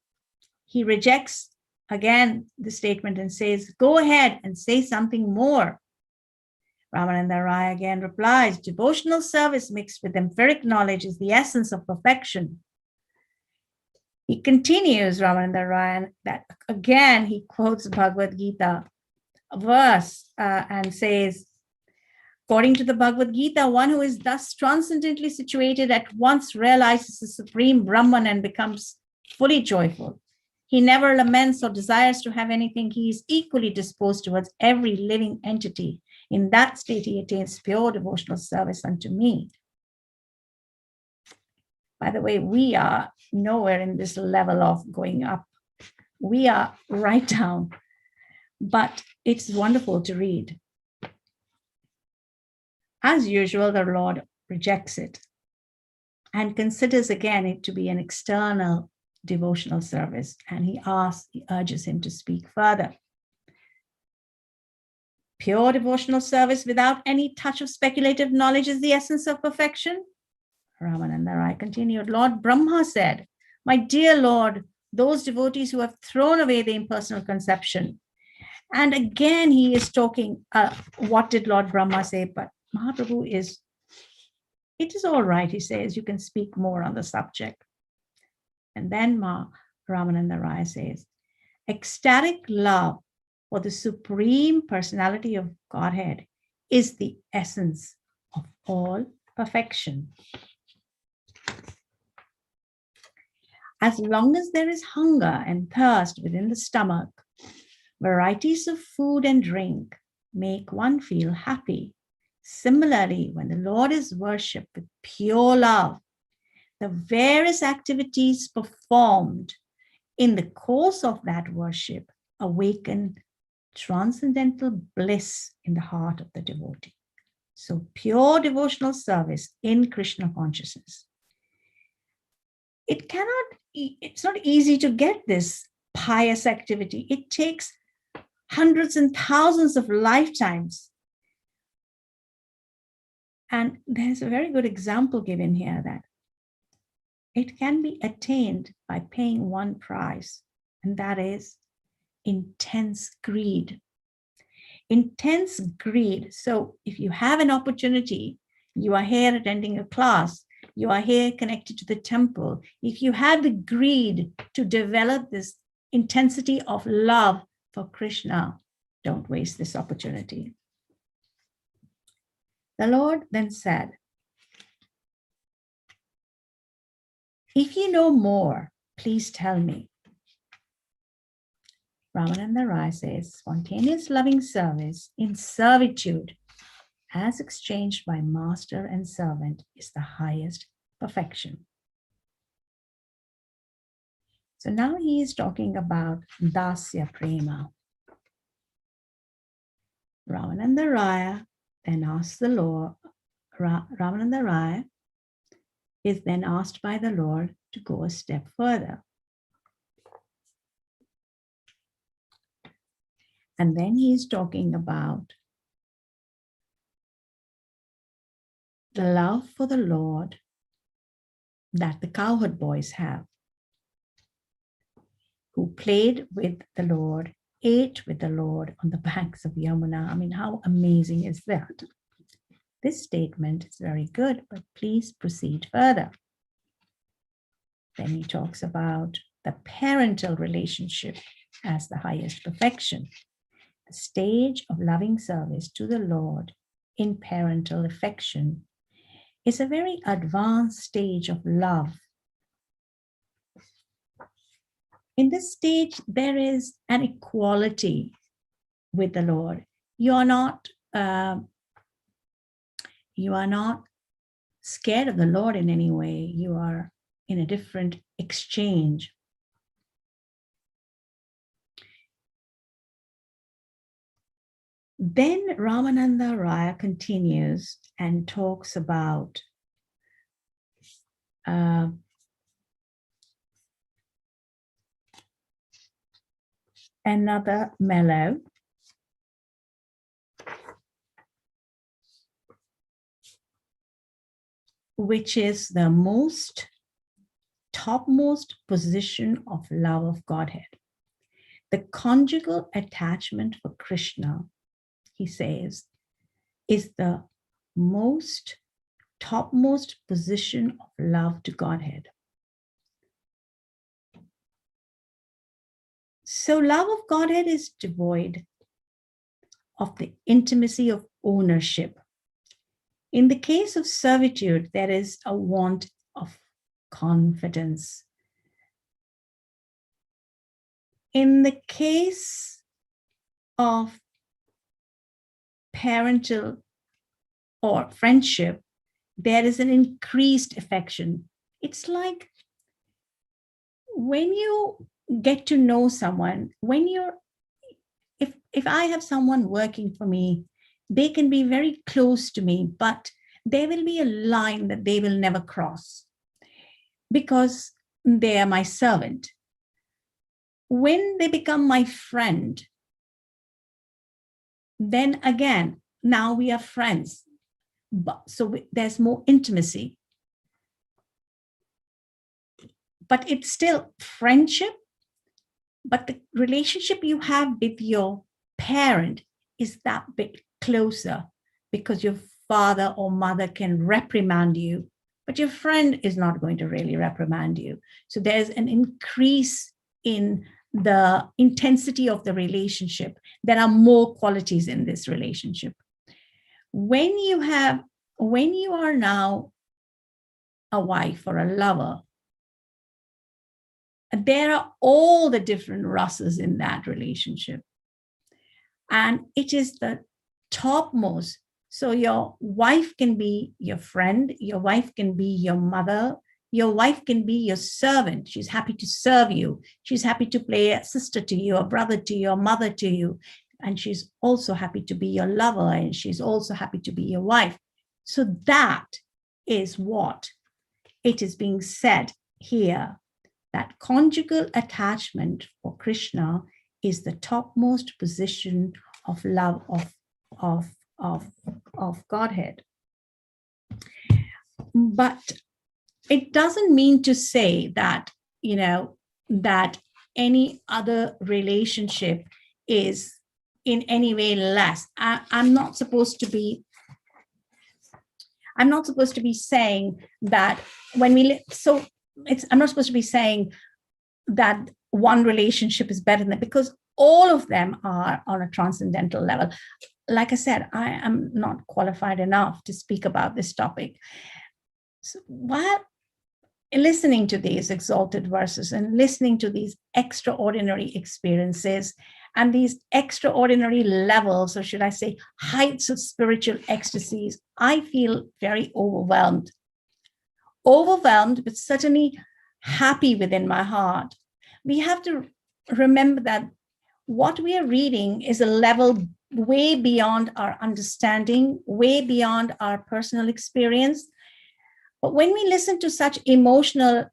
He rejects again the statement and says, go ahead and say something more. Ramananda Raya again replies, devotional service mixed with empiric knowledge is the essence of perfection. He continues, Ramananda Raya, that again he quotes Bhagavad Gita verse and says, according to the Bhagavad Gita, one who is thus transcendently situated at once realizes the supreme Brahman and becomes fully joyful. He never laments or desires to have anything. He is equally disposed towards every living entity. In that state, he attains pure devotional service unto me. By the way, we are nowhere in this level of going up. We are right down, but it's wonderful to read. As usual, the Lord rejects it and considers again it to be an external devotional service, and he urges him to speak further. Pure devotional service without any touch of speculative knowledge is the essence of perfection. Ramananda Raya continued, Lord Brahma said, my dear Lord, those devotees who have thrown away the impersonal conception. And again, he is talking, what did Lord Brahma say? But Mahaprabhu it is all right, he says, you can speak more on the subject. And then Ramananda Raya says, ecstatic love for the Supreme Personality of Godhead is the essence of all perfection. As long as there is hunger and thirst within the stomach, varieties of food and drink make one feel happy. Similarly, when the Lord is worshipped with pure love, the various activities performed in the course of that worship awaken transcendental bliss in the heart of the devotee. So pure devotional service in Krishna consciousness. It's not easy to get this pious activity. It takes hundreds and thousands of lifetimes. And there's a very good example given here that it can be attained by paying one price, and that is intense greed. Intense greed. So if you have an opportunity, you are here attending a class, you are here connected to the temple. If you have the greed to develop this intensity of love for Krishna, don't waste this opportunity. The Lord then said, if you know more, please tell me. Ramananda Raya says, spontaneous loving service in servitude, as exchanged by master and servant, is the highest perfection. So now he is talking about Dasya Prema. Ramananda Raya then asks the Lord, Ramananda Raya is then asked by the Lord to go a step further. And then he's talking about the love for the Lord that the cowherd boys have, who played with the Lord, ate with the Lord on the banks of Yamuna. I mean, how amazing is that? This statement is very good, but please proceed further. Then he talks about the parental relationship as the highest perfection. The stage of loving service to the Lord in parental affection is a very advanced stage of love. In this stage, there is an equality with the Lord. You are not scared of the Lord in any way. You are in a different exchange. Then Ramananda Raya continues and talks about another mellow, which is the topmost position of love of Godhead. The conjugal attachment for Krishna, he says, is the topmost position of love to Godhead. So love of Godhead is devoid of the intimacy of ownership. In the case of servitude, there is a want of confidence. In the case of parental or friendship, there is an increased affection. It's like when you get to know someone, if I have someone working for me, they can be very close to me, but there will be a line that they will never cross because they are my servant. When they become my friend, then again, now we are friends. So there's more intimacy. But it's still friendship, but the relationship you have with your parent is that bit closer because your father or mother can reprimand you, but your friend is not going to really reprimand you. So there's an increase in the intensity of the relationship. There are more qualities in this relationship. When you are now a wife or a lover, there are all the different rasas in that relationship. And it is the topmost. So your wife can be your friend, your wife can be your mother, your wife can be your servant. She's happy to serve you. She's happy to play a sister to you, a brother to you, a mother to you. And she's also happy to be your lover, and she's also happy to be your wife. So that is what it is being said here, that conjugal attachment for Krishna is the topmost position of love of Godhead. But it doesn't mean to say that, that any other relationship is in any way less. I'm not supposed to be saying that I'm not supposed to be saying that one relationship is better than, because all of them are on a transcendental level. Like I said, I am not qualified enough to speak about this topic. So while listening to these exalted verses and listening to these extraordinary experiences and these extraordinary levels, or should I say heights of spiritual ecstasies, I feel very overwhelmed, but certainly happy within my heart, we have to remember that what we are reading is a level way beyond our understanding, way beyond our personal experience. But when we listen to such emotional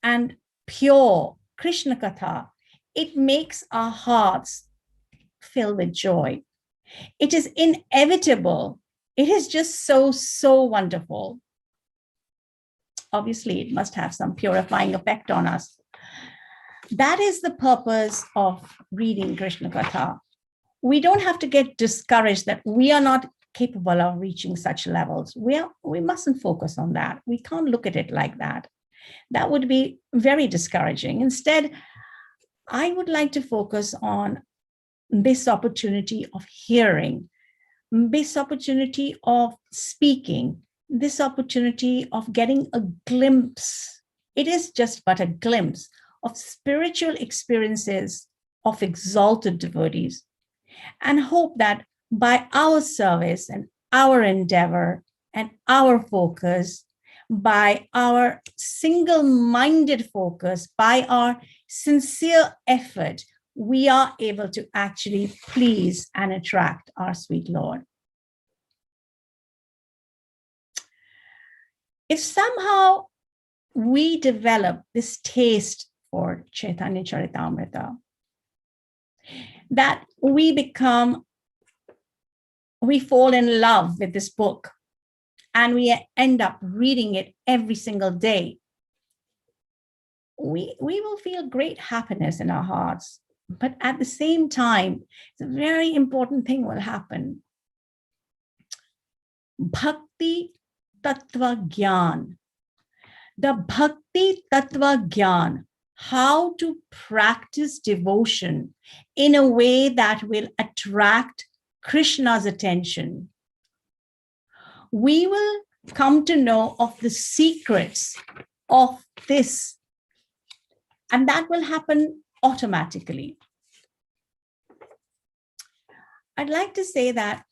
and pure Krishna Katha, it makes our hearts fill with joy. It is inevitable. It is just so, so wonderful. Obviously, it must have some purifying effect on us. That is the purpose of reading Krishna Katha. We don't have to get discouraged that we are not capable of reaching such levels. We mustn't focus on that. We can't look at it like that. That would be very discouraging. Instead, I would like to focus on this opportunity of hearing, this opportunity of speaking, this opportunity of getting a glimpse. It is just but a glimpse of spiritual experiences of exalted devotees, and hope that by our service and our endeavor and our focus, by our single-minded focus, by our sincere effort, we are able to actually please and attract our sweet Lord. If somehow we develop this taste for Chaitanya Charitamrita, that we fall in love with this book and we end up reading it every single day, we will feel great happiness in our hearts. But at the same time, a very important thing will happen. Bhakti Tattva Gyan. The Bhakti Tattva Gyan, how to practice devotion in a way that will attract Krishna's attention. We will come to know of the secrets of this, and that will happen automatically. I'd like to say that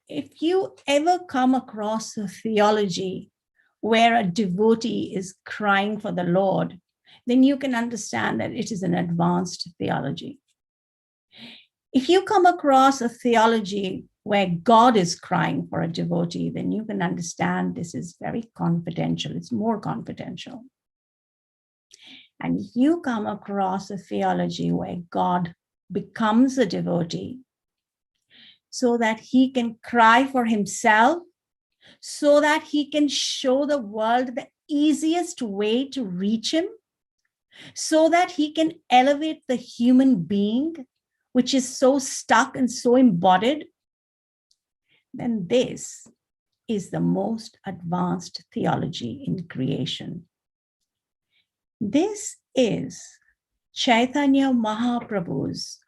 if you ever come across a theology where a devotee is crying for the Lord, then you can understand that it is an advanced theology. If you come across a theology where God is crying for a devotee, then you can understand this is very confidential. It's more confidential. And if you come across a theology where God becomes a devotee so that he can cry for himself, so that he can show the world the easiest way to reach him, so that he can elevate the human being, which is so stuck and so embodied, then this is the most advanced theology in creation. This is Chaitanya Mahaprabhu's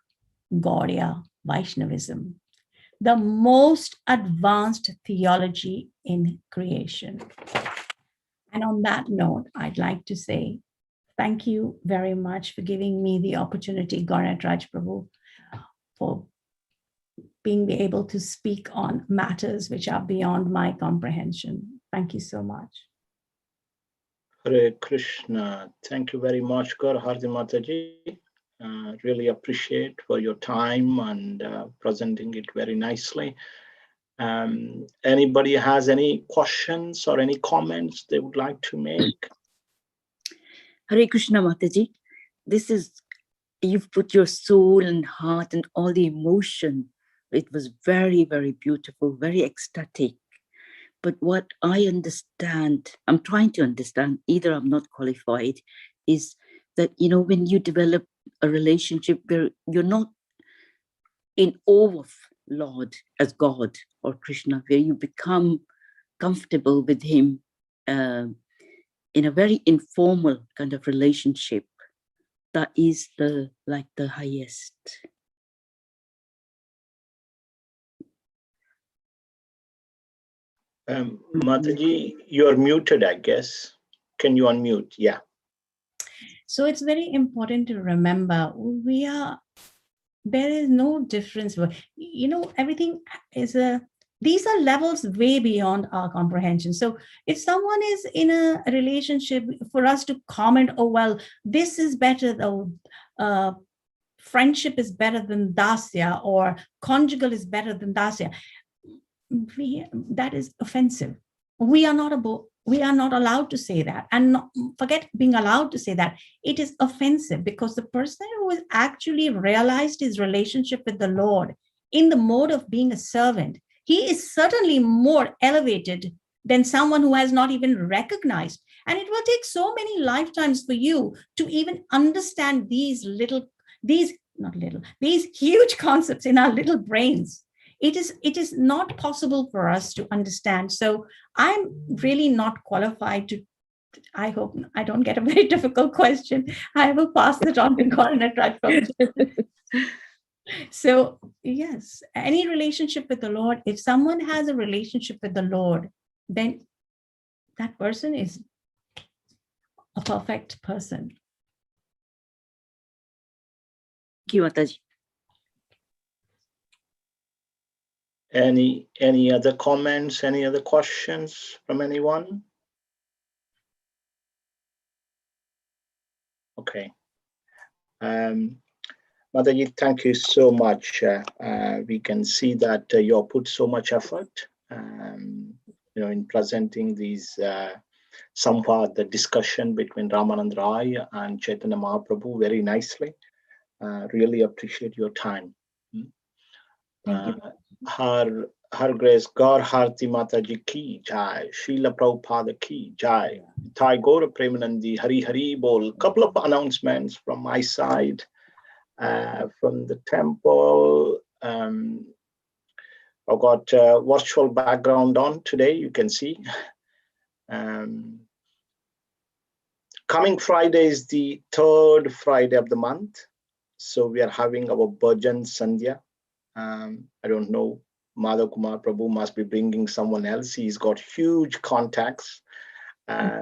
Gaudiya Vaishnavism, the most advanced theology in creation. And on that note, I'd like to say thank you very much for giving me the opportunity, Gaurav Raj Prabhu, for being able to speak on matters which are beyond my comprehension. Thank you so much. Hare Krishna. Thank you very much, Gaur Hardi Mataji. Really appreciate for your time and presenting it very nicely. Anybody has any questions or any comments they would like to make? Hare Krishna Mataji. You've put your soul and heart and all the emotion. It was very, very beautiful, very ecstatic. But what I understand, I'm trying to understand, either I'm not qualified, is that, when you develop a relationship where you're not in awe of Lord as God or Krishna, where you become comfortable with him in a very informal kind of relationship, that is the highest. Mataji, you are muted, I guess. Can you unmute? Yeah. So it's very important to remember there is no difference. Everything is a these are levels way beyond our comprehension. So if someone is in a relationship, for us to comment, oh, well, this is better, though, friendship is better than dasya, or conjugal is better than dasya, that is offensive. We are not allowed to say that. And forget being allowed to say that. It is offensive, because the person who has actually realized his relationship with the Lord in the mode of being a servant, he is certainly more elevated than someone who has not even recognized. And it will take so many lifetimes for you to even understand these huge concepts in our little brains. It is not possible for us to understand. So I'm really not qualified to, I hope I don't get a very difficult question. I will pass it on to Gauranath. So yes, any relationship with the Lord, if someone has a relationship with the Lord, then that person is a perfect person. Thank you, Mataji. Any other comments, any other questions from anyone? Okay. Mataji, thank you so much. We can see that you have put so much effort, in presenting these somewhat the discussion between Ramananda Raya and Chaitanya Mahaprabhu very nicely. Really appreciate your time. Thank you. Har Grace Gaur Harti Mataji ki jai, Srila Prabhupada ki jai, Thai Gaura Premanandi, Hari Hari Bol. Couple of announcements from my side. From the temple, I've got virtual background on today, you can see. Coming Friday is the 3rd Friday of the month. So we are having our Bhajan Sandhya. I don't know, Madhav Kumar Prabhu must be bringing someone else. He's got huge contacts.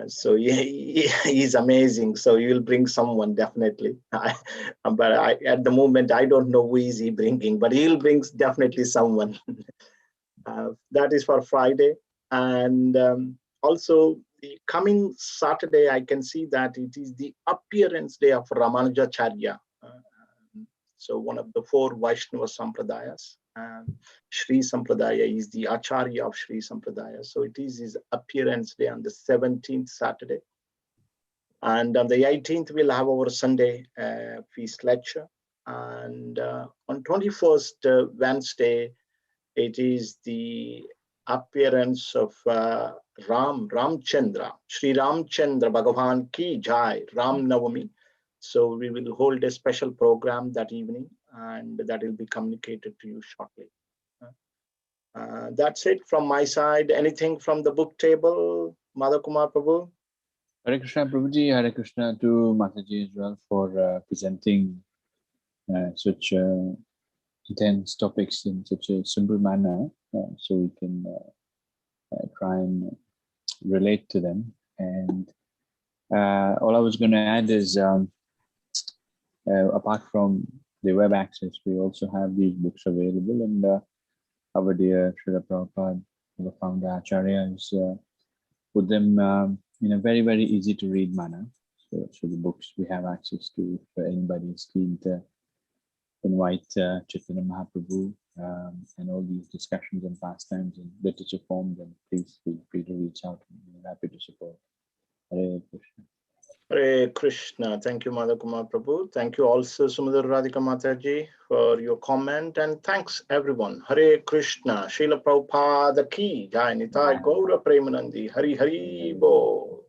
So he's amazing. So he will bring someone definitely. But at the moment, I don't know who is he bringing, but he'll bring definitely someone. That is for Friday. And also the coming Saturday, I can see that it is the appearance day of Ramanujacharya. So one of the 4 Vaishnava Sampradayas. Shri Sampradaya is the Acharya of Shri Sampradaya. So it is his appearance day on the 17th Saturday. And on the 18th, we'll have our Sunday feast lecture. And on 21st Wednesday, it is the appearance of Ramchandra, Shri Ramchandra Bhagavan Ki Jai, Ram Navami. So we will hold a special program that evening, and that will be communicated to you shortly. That's it from my side. Anything from the book table, Madhav Kumar Prabhu? Hare Krishna Prabhuji, Hare Krishna to Mataji as well for presenting such intense topics in such a simple manner, so we can try and relate to them. And all I was going to add is, apart from the web access, we also have these books available, and our dear Srila Prabhupada, the founder Acharya, has put them in a very, very easy to read manner. So the books we have access to, if anybody is keen to invite Chaitanya Mahaprabhu and all these discussions and pastimes in literature form, then please feel free to reach out. We're happy to support. Hare Krishna. Hare Krishna. Thank you, Madhav Kumar Prabhu. Thank you also, Sumudra Radhika Mataji, for your comment. And thanks, everyone. Hare Krishna. Srila Prabhupada ki jai. Nitai Gaura Premanandi. Hari Hari Bo.